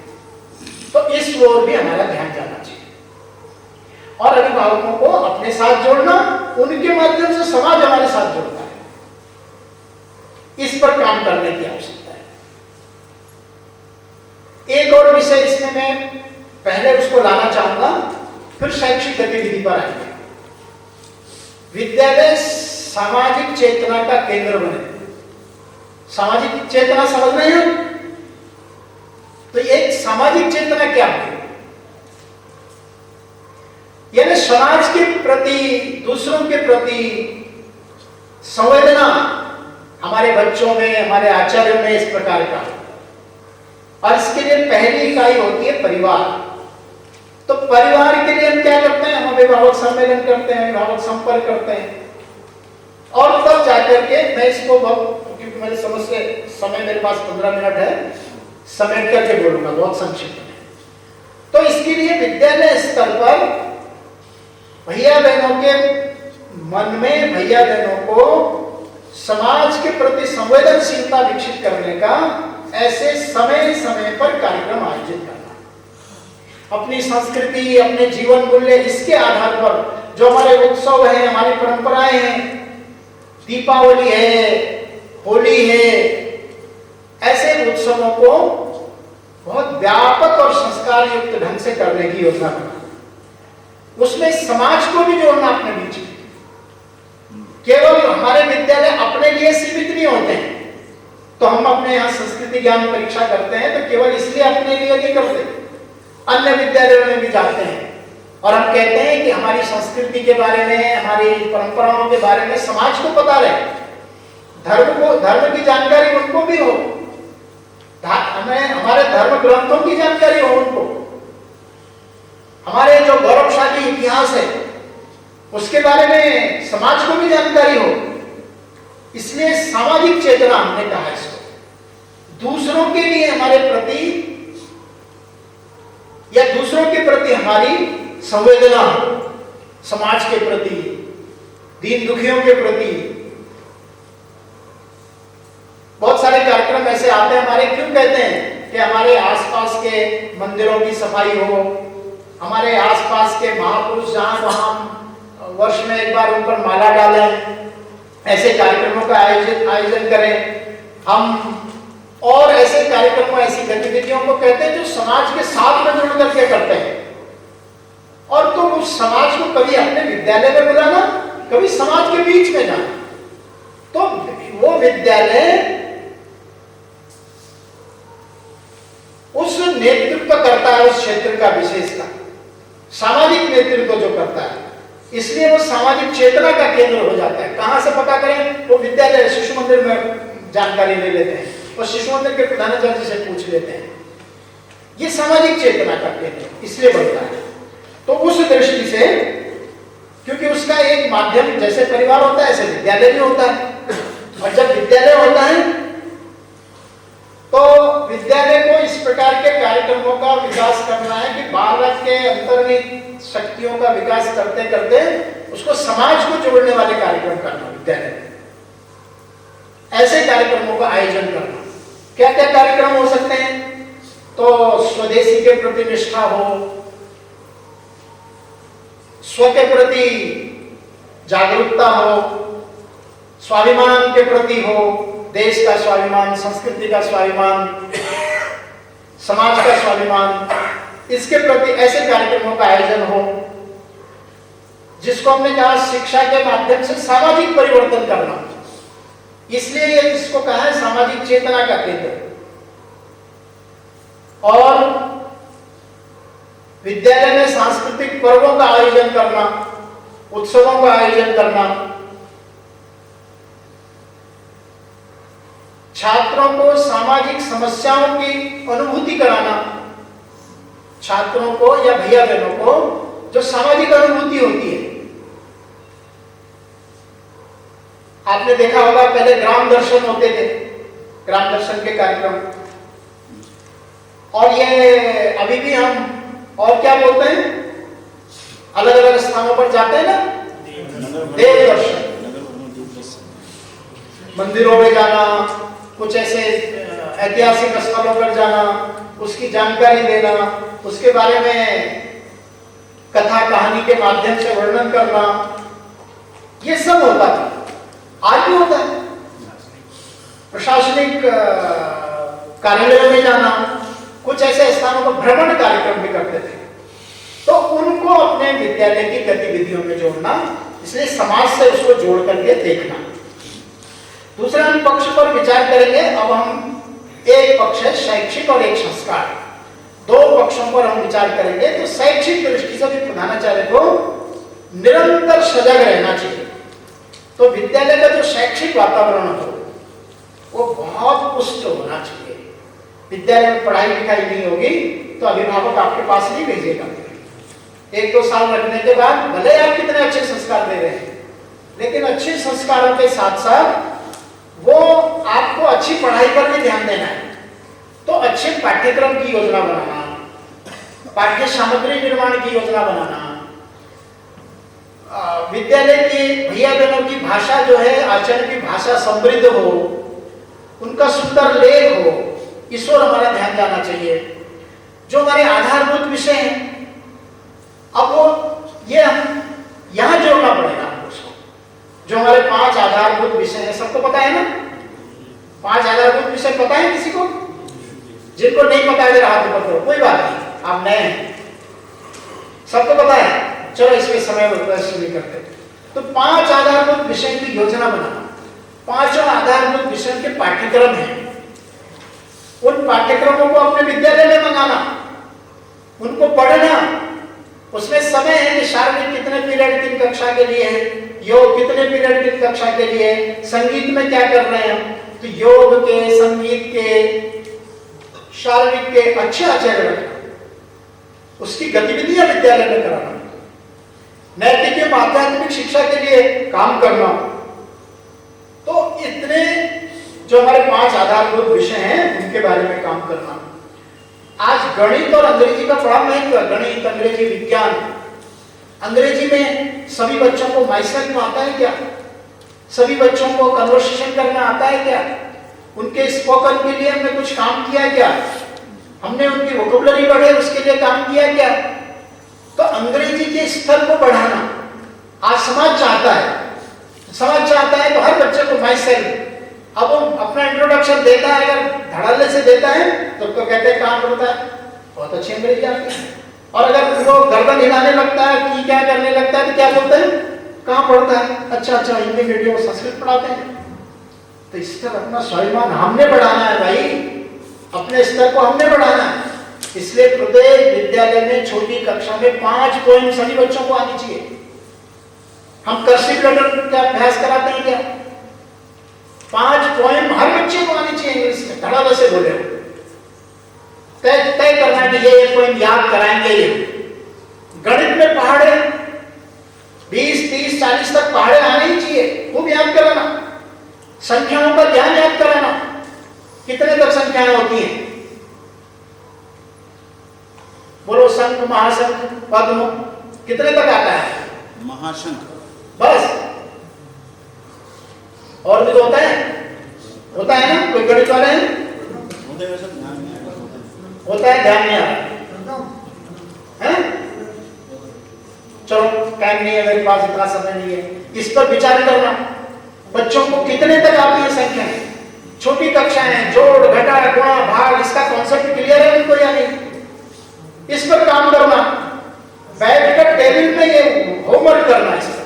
तो इस ओर भी हमारा ध्यान जाना चाहिए और अभिभावकों को अपने साथ जोड़ना, उनके माध्यम से समाज हमारे साथ जुड़ता है, इस पर काम करने की आवश्यकता है। एक और विषय इसमें मैं पहले उसको लाना चाहूंगा, फिर शैक्षिक गतिविधि पर आएंगे। विद्यालय सामाजिक चेतना का केंद्र बने। सामाजिक चेतना समझ रहे हैं? तो एक सामाजिक चेतना क्या है? यानी समाज के प्रति, दूसरों के प्रति संवेदना हमारे बच्चों में, हमारे आचार्यों में इस प्रकार का। और इसके लिए पहली इकाई होती है परिवार। तो परिवार के लिए हम क्या करते हैं? हम अभिभावक सम्मेलन करते हैं, अभिभावक संपर्क करते हैं, और तब जाकर के मैं इसको बहुत, क्योंकि मेरे समझ से समय मेरे पास 15 मिनट है, समेट करके बोलूंगा बहुत संक्षिप्त में। तो इसके लिए विद्यालय स्तर पर भैया बहनों के मन में, भैया बहनों को समाज के प्रति संवेदनशीलता विकसित करने का ऐसे समय समय पर कार्यक्रम आयोजित करना। अपनी संस्कृति, अपने जीवन मूल्य, इसके आधार पर जो हमारे उत्सव हैं, हमारी परंपराएं हैं, दीपावली है, होली है, ऐसे उत्सवों को बहुत व्यापक और संस्कार युक्त ढंग से करने की योजना बनाना। उसमें समाज को भी जोड़ना अपने बीच में। केवल हमारे विद्यालय अपने लिए सीमित नहीं होते हैं। तो हम अपने यहाँ संस्कृति ज्ञान परीक्षा करते हैं तो केवल इसलिए अपने लिए नहीं करते, अन्य विद्यालयों में भी जाते हैं और हम कहते हैं कि हमारी संस्कृति के बारे में, हमारी परंपराओं के बारे में समाज को पता रहे, धर्म की जानकारी उनको भी हो, हमें हमारे धर्म ग्रंथों की जानकारी हो उनको, हमारे जो गौरवशाली इतिहास है उसके बारे में समाज को भी जानकारी हो। इसलिए सामाजिक चेतना हमने कहा इसको, दूसरों के लिए हमारे प्रति या दूसरों के प्रति हमारी संवेदना, समाज के प्रति, दीन दुखियों के प्रति। बहुत सारे कार्यक्रम ऐसे आते हैं हमारे, क्यों कहते हैं कि हमारे आसपास के मंदिरों की सफाई हो, हमारे आसपास के महापुरुष जहां वहां वर्ष में एक बार उन पर माला डालें, ऐसे कार्यक्रमों का आयोजन करें हम। और ऐसे कार्यक्रमों, ऐसी गतिविधियों को कहते हैं जो समाज के साथ में जुड़ करके करते हैं। और तो उस समाज को कभी अपने विद्यालय में बुलाना, कभी समाज के बीच में जाना, तो वो विद्यालय उस नेतृत्व करता है, उस क्षेत्र का विशेष का सामाजिक नेतृत्व जो करता है, इसलिए वो सामाजिक चेतना का केंद्र हो जाता है। कहां से पता करें? वो विद्यालय शिशु मंदिर में जानकारी ले लेते हैं और शिशु मंदिर के प्रधानाचार्य से पूछ लेते हैं। ये सामाजिक चेतना का केंद्र इसलिए बनता है। तो उस दृष्टि से, क्योंकि उसका एक माध्यम जैसे परिवार होता है ऐसे विद्यालय भी होता है, और जब विद्यालय होता है तो विद्यालय को इस प्रकार के कार्यक्रमों का विकास करना है कि बालक के अंतर्निहित शक्तियों का विकास करते करते उसको समाज को जोड़ने वाले कार्यक्रम करना विद्यालय में। ऐसे कार्यक्रमों का आयोजन करना। क्या क्या कार्यक्रम हो सकते हैं? तो स्वदेशी के प्रति निष्ठा हो, स्व के प्रति जागरूकता हो, स्वाभिमान के प्रति हो, देश का स्वाभिमान, संस्कृति का स्वाभिमान, समाज का स्वाभिमान, इसके प्रति ऐसे कार्यक्रमों का आयोजन हो जिसको हमने कहा शिक्षा के माध्यम से सामाजिक परिवर्तन करना। इसलिए ये इसको कहा है सामाजिक चेतना का केंद्र। और विद्यालय में सांस्कृतिक पर्वों का आयोजन करना, उत्सवों का आयोजन करना, छात्रों को सामाजिक समस्याओं की अनुभूति कराना, छात्रों को या भैया बहनों को जो सामाजिक अनुभूति होती है। आपने देखा होगा पहले ग्राम दर्शन होते थे, ग्राम दर्शन के कार्यक्रम, और ये अभी भी हम और क्या बोलते हैं, अलग अलग स्थानों पर जाते हैं ना, देव दर्शन, मंदिरों में जाना, कुछ ऐसे ऐतिहासिक स्थलों पर जाना, उसकी जानकारी देना, उसके बारे में कथा कहानी के माध्यम से वर्णन करना, ये सब होता था। आज भी होता है। प्रशासनिक कार्यालयों में जाना, कुछ ऐसे स्थानों पर भ्रमण कार्यक्रम भी करते थे। तो उनको अपने विद्यालय की गतिविधियों में जोड़ना, इसलिए समाज से उसको जोड़ करके देखना। दूसरा हम पक्ष पर विचार करेंगे। अब हम एक पक्ष है शैक्षिक और एक संस्कार, दो पक्षों पर हम विचार करेंगे। तो शैक्षिक दृष्टि से भी प्रधानाचार्य को निरंतर सजग रहना चाहिए। तो विद्यालय का जो शैक्षिक वातावरण हो वो बहुत पुष्ट होना चाहिए। विद्यालय में पढ़ाई लिखाई नहीं होगी तो अभिभावक आपके पास नहीं भेजेगा। 1-2 साल रखने के बाद भले आप कितने अच्छे संस्कार दे रहे हैं, लेकिन अच्छे संस्कारों के साथ साथ वो आपको अच्छी पढ़ाई पर भी ध्यान देना है। तो अच्छे पाठ्यक्रम की योजना बनाना, पाठ्य सामग्री निर्माण की योजना बनाना, विद्यालय की भैया बहनों की भाषा जो है, आचरण की भाषा समृद्ध हो, उनका सुंदर लेख हो, इस ओर हमारा ध्यान जाना चाहिए। जो हमारे आधारभूत विषय हैं, अब वो ये हम यहाँ जोड़ना पड़ेगा हमको उसको। जो हमारे 5 आधारभूत विषय हैं, सबको पता है ना? 5 आधारभूत विषय पता है किसी को? जिनको नहीं पता है हाथ ऊपर करो, कोई बात नहीं, आप नए हैं, सबको पता है। चलो इसमें समय वेस्ट नहीं करते। तो 5 आधारभूत विषय की योजना बनाना, 5 आधारभूत विषय के पाठ्यक्रम हैं, उन पाठ्यक्रमों को अपने विद्यालय में मंगाना, उनको पढ़ना। उसमें समय है कि शारीरिक कितने पीरियड किन कक्षा के लिए है, योग कितने पीरियड किन कक्षा के लिए है, संगीत में क्या कर रहे हैं। तो योग के, संगीत के, शारीरिक के अच्छे आचार्य रखना, उसकी गतिविधियां विद्यालय में कराना, नैतिक एवं आध्यात्मिक शिक्षा के लिए काम करना। तो इतने जो हमारे 5 आधारभूत विषय हैं उनके बारे में काम करना। आज गणित और अंग्रेजी का बड़ा महत्व है। गणित, अंग्रेजी, विज्ञान। अंग्रेजी में सभी बच्चों को माइसेल्फ आता है क्या? सभी बच्चों को कन्वर्सेशन करना आता है क्या? उनके स्पोकन के लिए हमने कुछ काम किया क्या? हमने उनकी वोकैबुलरी बढ़े उसके लिए काम किया क्या? तो अंग्रेजी के स्तर को बढ़ाना आज समाज चाहता है। समाज चाहता है तो हर बच्चे को माइसेल्फ, अब वो अपना इंट्रोडक्शन देता है, अगर धड़ल्ले से देता है तो कहते हैं कहाँ पढ़ता है, बहुत अच्छी अंग्रेजी आती है। और अगर वो गर्दन हिलाने लगता है कि क्या करने लगता है तो क्या बोलते हैं, कहाँ पढ़ता है, अच्छा हिंदी मीडियम संस्कृत पढ़ाते हैं। तो इस तरह अपना स्वाभिमान हमने बढ़ाना है भाई, अपने स्तर को हमने बढ़ाना है। इसलिए प्रत्येक विद्यालय में छोटी कक्षा में 5 पोएम सभी बच्चों को आनी चाहिए। हम कर्सिव लेटर का अभ्यास कराते हैं क्या? 5 पोएम हर बच्चे को आनी चाहिए इंग्लिश में, धड़ाधड़ से बोले। तय करना कि ये पोएम याद कराएंगे। ये गणित में पहाड़े 20, 30, 40 तक पहाड़े आने ही चाहिए, खूब याद कराना। संख्याओं का ध्यान याद कराना, कितने तक संख्याएं होती हैं, बोलो। शंख, महाशंख, पद्म, कितने तक आता है? महाशंख बस। और भी तो होता है ना? कोई गणित वाले हैं? होता है, ध्यान नहीं आता है। चलो टाइम नहीं है मेरे पास, इतना समय नहीं है, इस पर विचार करना। बच्चों को कितने तक आती है संख्या, छोटी कक्षाएं, जोड़ घटा गुणा भाग, इसका कॉन्सेप्ट क्लियर है उनको या नहीं? इस पर काम करना, बैठकर टेबल में ये होमवर्क करना। इस पर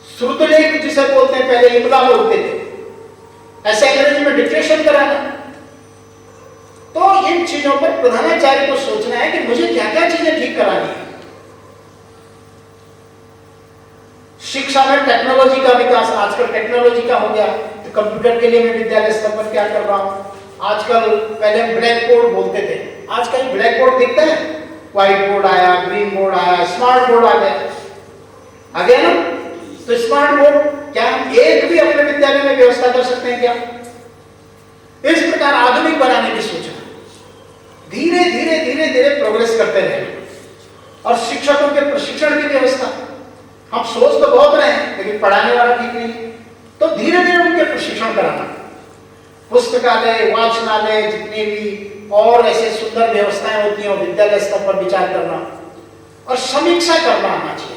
श्रुतलेख जिसे बोलते हैं, पहले इमला बोलते थे, ऐसे अंग्रेजी में डिक्टेशन कराना। तो इन चीजों पर प्रधानाचार्य को सोचना है कि मुझे क्या क्या चीजें ठीक करानी है। शिक्षा में टेक्नोलॉजी का विकास, आजकल टेक्नोलॉजी का हो गया, तो कंप्यूटर के लिए मैं विद्यालय स्तर पर क्या कर रहा हूं। आजकल पहले हम ब्लैक बोर्ड बोलते थे, आजकल ब्लैक बोर्ड दिखता है, व्हाइट बोर्ड आया, ग्रीन बोर्ड आया, स्मार्ट बोर्ड आ गया ना। तो स्मार्ट बोर्ड क्या हम एक भी अपने विद्यालय में व्यवस्था कर सकते हैं क्या? इस प्रकार आधुनिक बनाने की सोचना, धीरे धीरे धीरे धीरे प्रोग्रेस करते रहे। और शिक्षकों के प्रशिक्षण की व्यवस्था, हम सोच तो बहुत रहे हैं लेकिन पढ़ाने वाला ठीक नहीं, तो धीरे धीरे उनके प्रशिक्षण कराना, पुस्तकालय, वाचनालय, जितनी भी और ऐसे सुंदर व्यवस्थाएं होती हैं विद्यालय स्तर पर विचार करना और समीक्षा करना आना चाहिए।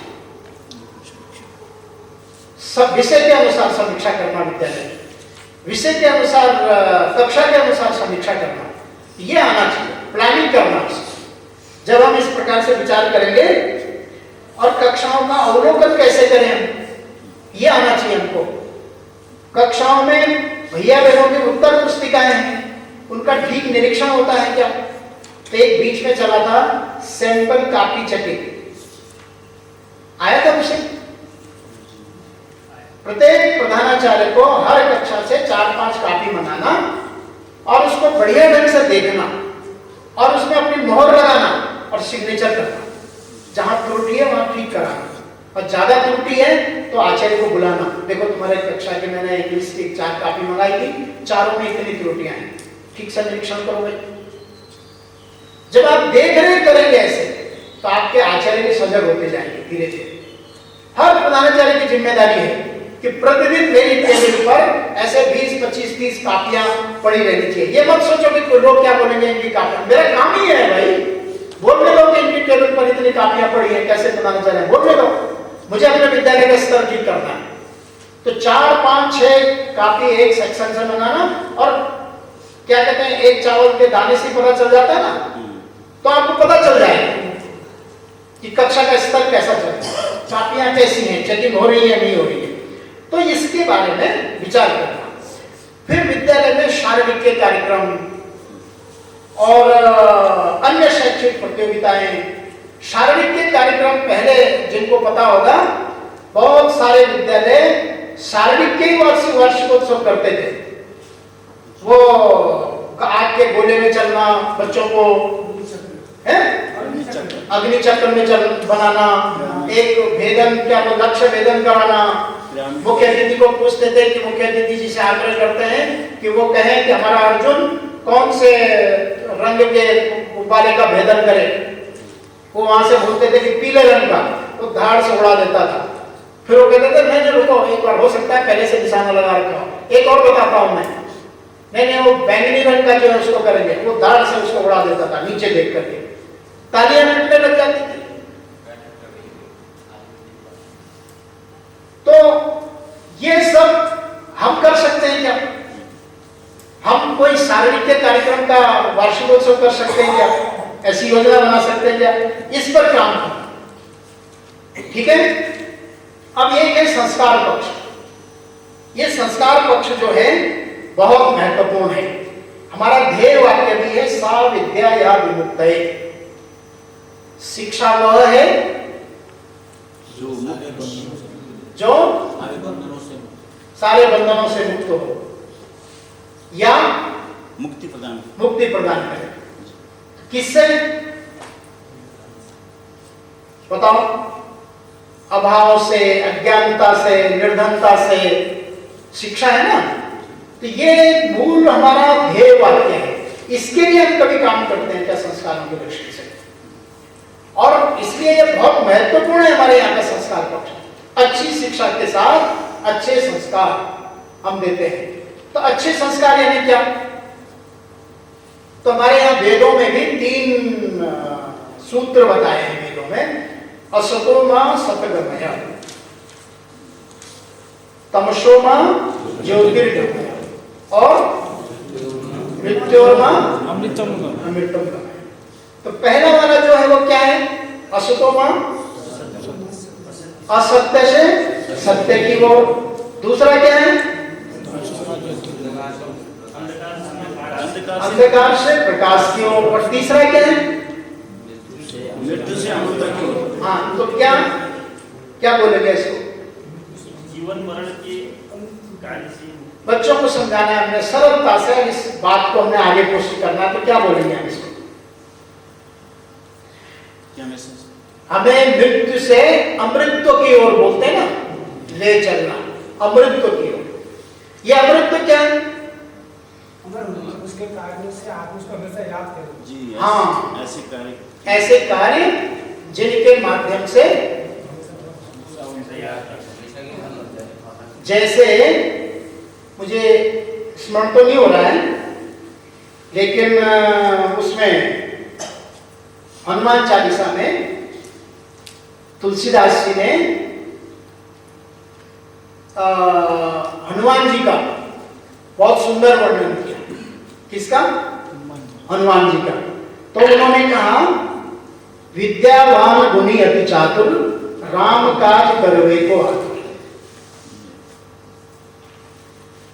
सब विषय के अनुसार समीक्षा करना, विद्यालय विषय के अनुसार, कक्षा के अनुसार समीक्षा करना, ये आना चाहिए। प्लानिंग करना, जब हम इस प्रकार से विचार करेंगे और कक्षाओं का अवलोकन कैसे करें, ये आना चाहिए हमको। कक्षाओं में भैया बहनों की उत्तर पुस्तिकाएं हैं, उनका ठीक निरीक्षण होता है क्या? तो एक बीच में चला था सैंपल कॉपी चेकिंग, आया था विषय। प्रत्येक प्रधानाचार्य को हर कक्षा से 4-5 कॉपी मंगाना और उसको बढ़िया ढंग से देखना और उसमें अपनी मोहर लगाना और सिग्नेचर करना। जहां त्रुटि है वहां ठीक कराना, और ज्यादा त्रुटि है तो आचार्य को बुलाना, देखो तुम्हारे कक्षा के मैंने इंग्लिश की 4 कॉपी मंगाई थी, चारों में इतनी त्रुटियां हैं, ठीक से निरीक्षण करो भाई। जब आप देख रेख करेंगे ऐसे तो आपके आचार्य भी सजग होते जाएंगे धीरे धीरे। हर प्रधानाचार्य की जिम्मेदारी है कि प्रतिदिन मेरी टेबल पर ऐसे 20, 25, 30 कॉपियां पड़ी रहनी चाहिए। ये मत सोचो कि लोग क्या बोलेंगे इनकी कॉपियां, मेरा काम ही है भाई, बोलने दो कि इनकी टेबल पर इतनी कॉपियां पड़ी है, कैसे प्रधानाचार्य बोलने दो, मुझे अपने विद्यालय का स्तर ठीक करना है। तो 4, 5, 6 कॉपी एक सेक्शन से बनाना, और क्या कहते हैं, एक चावल के दाने से पता चल जाता है ना, तो आपको पता चल जाएगा कि कक्षा का स्तर कैसा चल रहा है, कॉपियां कैसी हैं, चेकिंग हो रही है नहीं हो रही है। तो इसके बारे में विचार करना। फिर विद्यालय में शारीरिक के कार्यक्रम और अन्य शैक्षिक प्रतियोगिताएं। शारीरिक के कार्यक्रम पहले जिनको पता होगा, बहुत सारे विद्यालय शारीरिक के वार्षिकोत्सव करते थे। वो आग के गोले में चलना, बच्चों को अग्नि चक्र में बनाना, एक भेदन, क्या वो लक्ष्य भेदन कराना। मुख्य अतिथि को पूछते थे कि मुख्य अतिथि जी से आग्रह करते हैं कि वो कहें कि हमारा अर्जुन कौन से रंग के गुब्बारे का भेदन करे। वो वहां से बोलते थे कि पीले रंग का, वो धाड़ से उड़ा देता था। फिर वो कहते थे नहीं रुको, एक बार हो सकता है पहले से निशाना लगा रखा हो, एक और बताता हूं मैं। नहीं वो बैंगनी रंग का जो है उसको करेंगे, वो धाड़ से उसको उड़ा देता था नीचे देख करके, तालियां पीटने लग जाती थी। तो ये सब हम कर सकते हैं क्या? हम कोई शारीरिक के कार्यक्रम का वार्षिकोत्सव कर सकते हैं क्या? ऐसी योजना बना सकते हैं क्या? इस पर काम करें, ठीक है। अब एक है संस्कार पक्ष। ये संस्कार पक्ष जो है बहुत महत्वपूर्ण है। हमारा ध्येय वाक्य भी है सा विद्या या विमुक्तये। शिक्षा वह है जो सारे बंधनों से मुक्त हो या मुक्ति प्रदान करे। किससे? बताओ। अभाव से, अज्ञानता से, निर्धनता से। शिक्षा है ना, तो ये मूल हमारा ध्येय वाक्य है। इसके लिए हम कभी काम करते हैं क्या संस्कारों की दृष्टि से? और इसलिए ये बहुत महत्वपूर्ण है हमारे यहाँ का संस्कार पक्ष। अच्छी शिक्षा के साथ अच्छे संस्कार हम देते हैं। तो अच्छे संस्कार यानी क्या? तो हमारे यहाँ वेदों में भी 3 सूत्र बताए हैं वेदों में। असतो मा सतगमय, तमसोमा ज्योतिर्गमय और मृत्योर्मा अमृतम अमृतम गमय। तो पहला वाला जो है वो क्या है? असतोमा असत्य से सत्य की ओर। दूसरा क्या है? अंधकार से प्रकाश की ओर। और तीसरा क्या है? मृत्यु से अमृत की ओर। हाँ, तो क्या क्या बोलेंगे इसको? जीवन मरण के कार्य से बच्चों को समझाना है हमने सरलता से, इस बात को हमने आगे पुष्ट करना है। तो क्या बोलेंगे हम इसको? क्या मैसेज? हमें मृत्यु से अमृतत्व की ओर बोलते हैं ना, ले चलना अमृतत्व की ओर। ये अमृतत्व क्या है? उसके कार्यों से आप उसको हमेशा याद करें। जी हाँ। ऐसे ऐसे कार्य कार्य जिनके माध्यम से, जैसे मुझे स्मरण तो नहीं हो रहा है, लेकिन उसमें हनुमान चालीसा में तुलसीदास जी ने हनुमान जी का बहुत सुंदर वर्णन किया। किसका? हनुमान जी का। तो उन्होंने कहा, विद्यावान गुणी अति चातुर, राम काज करवे को आतुर।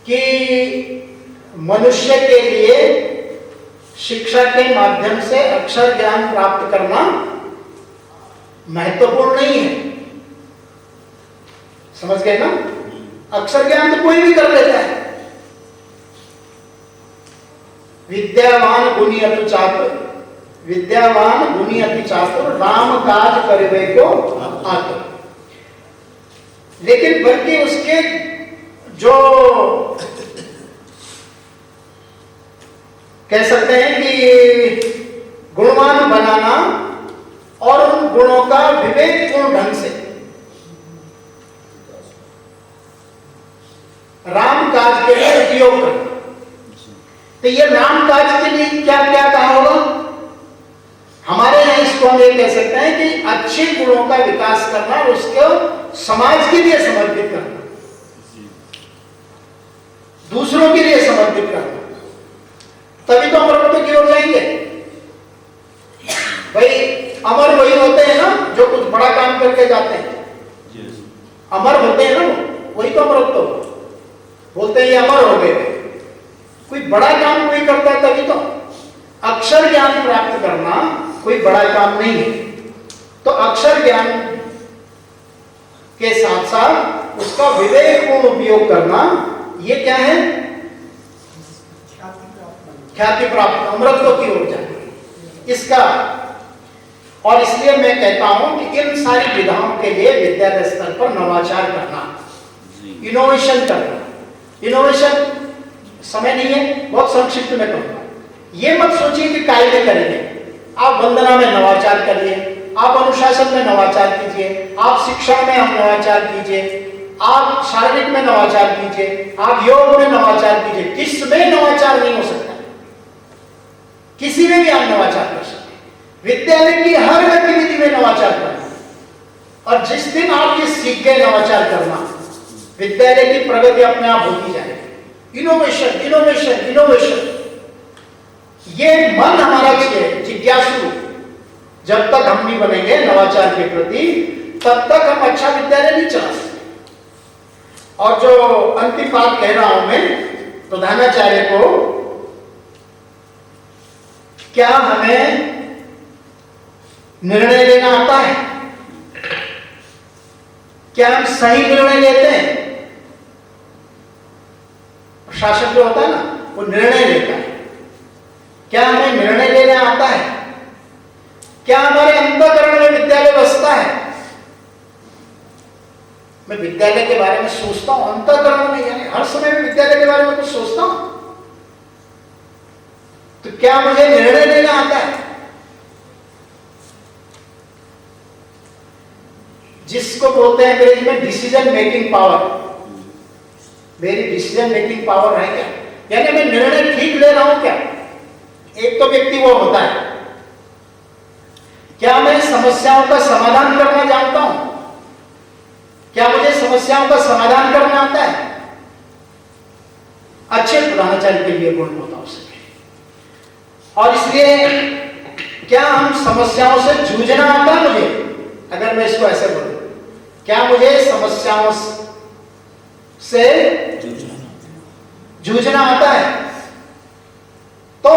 कि मनुष्य के लिए शिक्षा के माध्यम से अक्षर ज्ञान प्राप्त करना महत्वपूर्ण नहीं है। समझ गए ना? अक्षर ज्ञान तो कोई भी कर लेता है। विद्यावान गुणी अति चातुर, विद्यावान गुणी अति चातुर, राम काज करवे को आतुर। लेकिन बल्कि उसके जो कह सकते हैं कि गुणवान बनाना और उन गुणों का विवेकपूर्ण ढंग से राम काज के लिए उपयोग करना। तो ये राम काज के लिए क्या क्या कहा होगा? हमारे यहां इसको हम ये कह सकते हैं कि अच्छे गुणों का विकास करना और उसको समाज के लिए समर्पित करना, दूसरों के लिए समर्पित करना। तभी तो अमरत्व की ओर जाएंगे। भाई अमर वही होते हैं ना जो कुछ बड़ा काम करके जाते हैं। अमर होते हैं ना, वही तो अमरत्व बोलते हैं। ये अमर हो गए। कोई बड़ा काम कोई करता है तभी तो। अक्षर ज्ञान प्राप्त करना कोई बड़ा काम नहीं है। तो अक्षर ज्ञान के साथ साथ उसका विवेकपूर्ण उपयोग करना, ये क्या है? ख्याति प्राप्त, अमृतत्व की ओर जाना इसका। और इसलिए मैं कहता हूं कि इन सारी विधाओं के लिए विद्यालय स्तर पर नवाचार करना, इनोवेशन करना। इनोवेशन समय नहीं है, बहुत संक्षिप्त में कहूंगा। ये मत सोचिए कि कायदे करेंगे। आप वंदना में नवाचार करिए, आप अनुशासन में नवाचार कीजिए, आप शिक्षा में हम नवाचार कीजिए, आप शारीरिक में नवाचार कीजिए, आप योग में नवाचार कीजिए। किसमें नवाचार नहीं हो सकता? किसी में भी आप नवाचार कर सकते। विद्यालय की हर गतिविधि में नवाचार करना। और जिस दिन आप ये सीख गए नवाचार करना, विद्यालय की प्रगति अपने आप होती जाएगी। Innovation, innovation, innovation. ये मन हमारा जिज्ञासु जब तक हम नहीं बनेंगे नवाचार के प्रति, तब तक हम अच्छा विद्यालय नहीं चला सकते। और जो अंतिम बात कह रहा हूं मैं प्रधानाचार्य को, क्या हमें निर्णय लेना आता है? क्या हम सही निर्णय लेते हैं? प्रशासक जो होता है ना, वो निर्णय लेता है। क्या हमें निर्णय लेना आता है? क्या हमारे अंतःकरण में विद्यालय बसता है? मैं विद्यालय के बारे में सोचता हूं, अंतःकरण में, यानी हर समय में विद्यालय के बारे में कुछ सोचता हूं। तो क्या मुझे निर्णय लेना आता है? जिसको बोलते हैं अंग्रेजी में डिसीजन मेकिंग पावर। मेरी डिसीजन मेकिंग पावर है क्या? यानी मैं निर्णय ठीक ले रहा हूं क्या? एक तो व्यक्ति वो होता है, क्या मैं समस्याओं का समाधान करना जानता हूं? क्या मुझे समस्याओं का समाधान करना आता है? प्रधानाचार्य के लिए गुणवत्ता हो सके। और इसलिए क्या हम समस्याओं से जूझना आता है मुझे, अगर मैं इसको ऐसे बोलूं, क्या मुझे समस्याओं से जूझना आता है? तो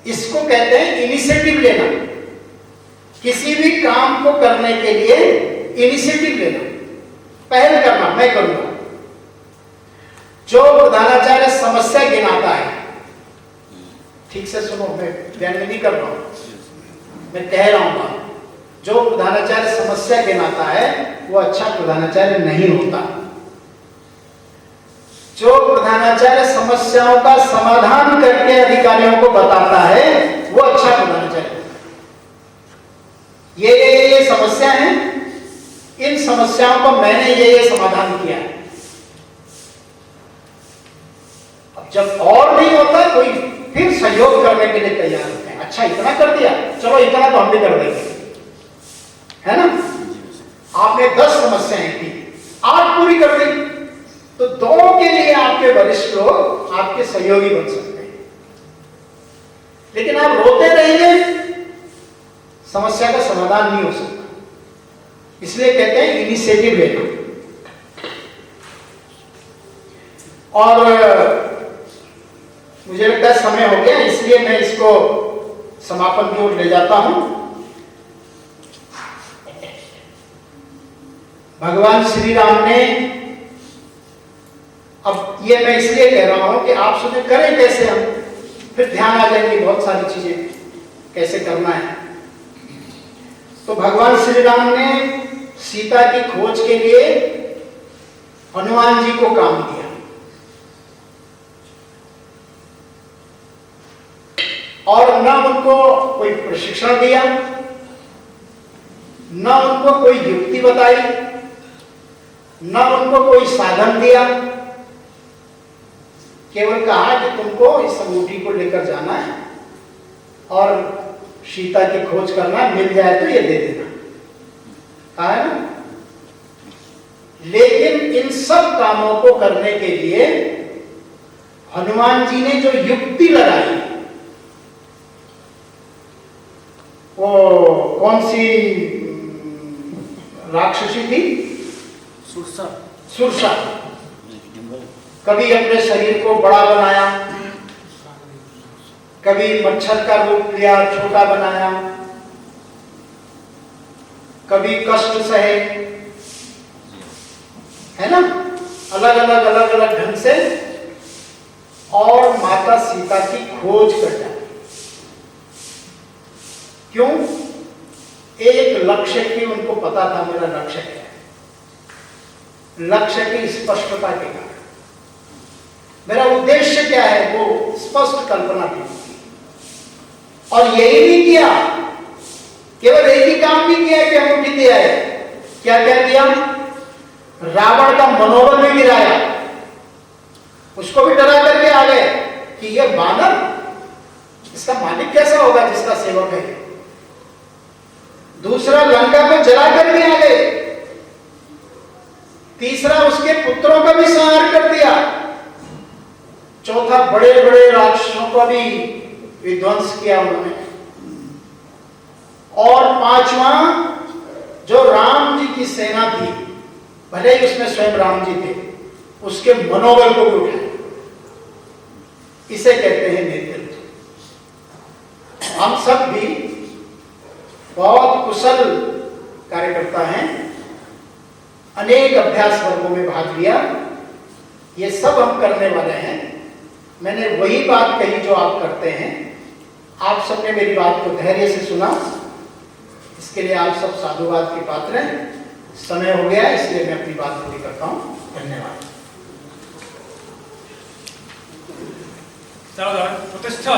इसको कहते हैं इनिशिएटिव लेना। किसी भी काम को करने के लिए इनिशिएटिव लेना, पहल करना, मैं करूंगा। जो प्रधानाचार्य समस्या गिनाता है, ठीक से सुनो, मैं व्यंग्य नहीं कर रहा हूं, मैं कह रहा हूं बात। जो प्रधानाचार्य समस्या गिनाता है वो अच्छा प्रधानाचार्य नहीं होता। जो प्रधानाचार्य समस्याओं का समाधान करके अधिकारियों को बताता है वो अच्छा प्रधानाचार्य होता है। ये समस्या है, इन समस्याओं को मैंने ये समाधान किया है। अब जब और नहीं होता कोई, फिर सहयोग करने के लिए तैयार होते हैं। अच्छा इतना कर दिया, चलो इतना तो हम भी कर देंगे, है ना? आपने 10 समस्याएं की, 8 पूरी कर दी, तो 2 के लिए आपके वरिष्ठ लोग आपके सहयोगी बन सकते हैं। लेकिन आप रोते रहेंगे, समस्या का समाधान नहीं हो सकता। इसलिए कहते हैं इनिशिएटिव लेना। और मुझे लगता है समय हो गया, इसलिए मैं इसको समापन की ओर ले जाता हूं। भगवान श्री राम ने, अब ये मैं इसलिए कह रहा हूं कि आप सोचे करें कैसे, हम फिर ध्यान आ जाएंगे बहुत सारी चीजें कैसे करना है। तो भगवान श्री राम ने सीता की खोज के लिए हनुमान जी को काम दिया, और न उनको कोई प्रशिक्षण दिया, न उनको कोई युक्ति बताई, न उनको कोई साधन दिया। केवल कहा कि तुमको इस अंगूठी को लेकर जाना है और सीता की खोज करना, मिल जाए तो ये दे देना, कहा है ना? लेकिन इन सब कामों को करने के लिए हनुमान जी ने जो युक्ति लगाई, वो कौन सी राक्षसी थी? सुरसा। कभी अपने शरीर को बड़ा बनाया, कभी मच्छर का रूप लिया, छोटा बनाया, कभी कष्ट सहे, है ना? अलग अलग ढंग से, और माता सीता की खोज कर जाती। क्यों? एक लक्ष्य की उनको पता था, मेरा लक्ष्य क्या है। लक्ष्य की स्पष्टता के कारण, मेरा उद्देश्य क्या है, वो स्पष्ट कल्पना थी। और यही नहीं किया, केवल एक ही काम नहीं किया कि अंगूठी दे आए, क्या क्या किया? रावण का मनोबल भी गिराया, उसको भी डरा करके आ गए कि ये बानर, इसका मालिक कैसा होगा जिसका सेवक है। दूसरा, लंका को जला कर भी आ गए। तीसरा, उसके पुत्रों का भी संहार कर दिया। चौथा, बड़े बड़े राक्षसों का भी विध्वंस किया उन्होंने। और पांचवा, जो राम जी की सेना थी, भले ही उसमें स्वयं राम जी थे, उसके मनोबल को भी उठाया। इसे कहते हैं नेतृत्व। हम सब भी बहुत कुशल कार्यकर्ता हैं, अनेक अभ्यास वर्गों में भाग लिया, ये सब हम करने वाले हैं। मैंने वही बात कही जो आप करते हैं। आप सबने मेरी बात को धैर्य से सुना, इसके लिए आप सब साधुवाद के पात्र हैं। समय हो गया, इसलिए मैं अपनी बात पूरी करता हूँ। धन्यवाद। प्रतिष्ठा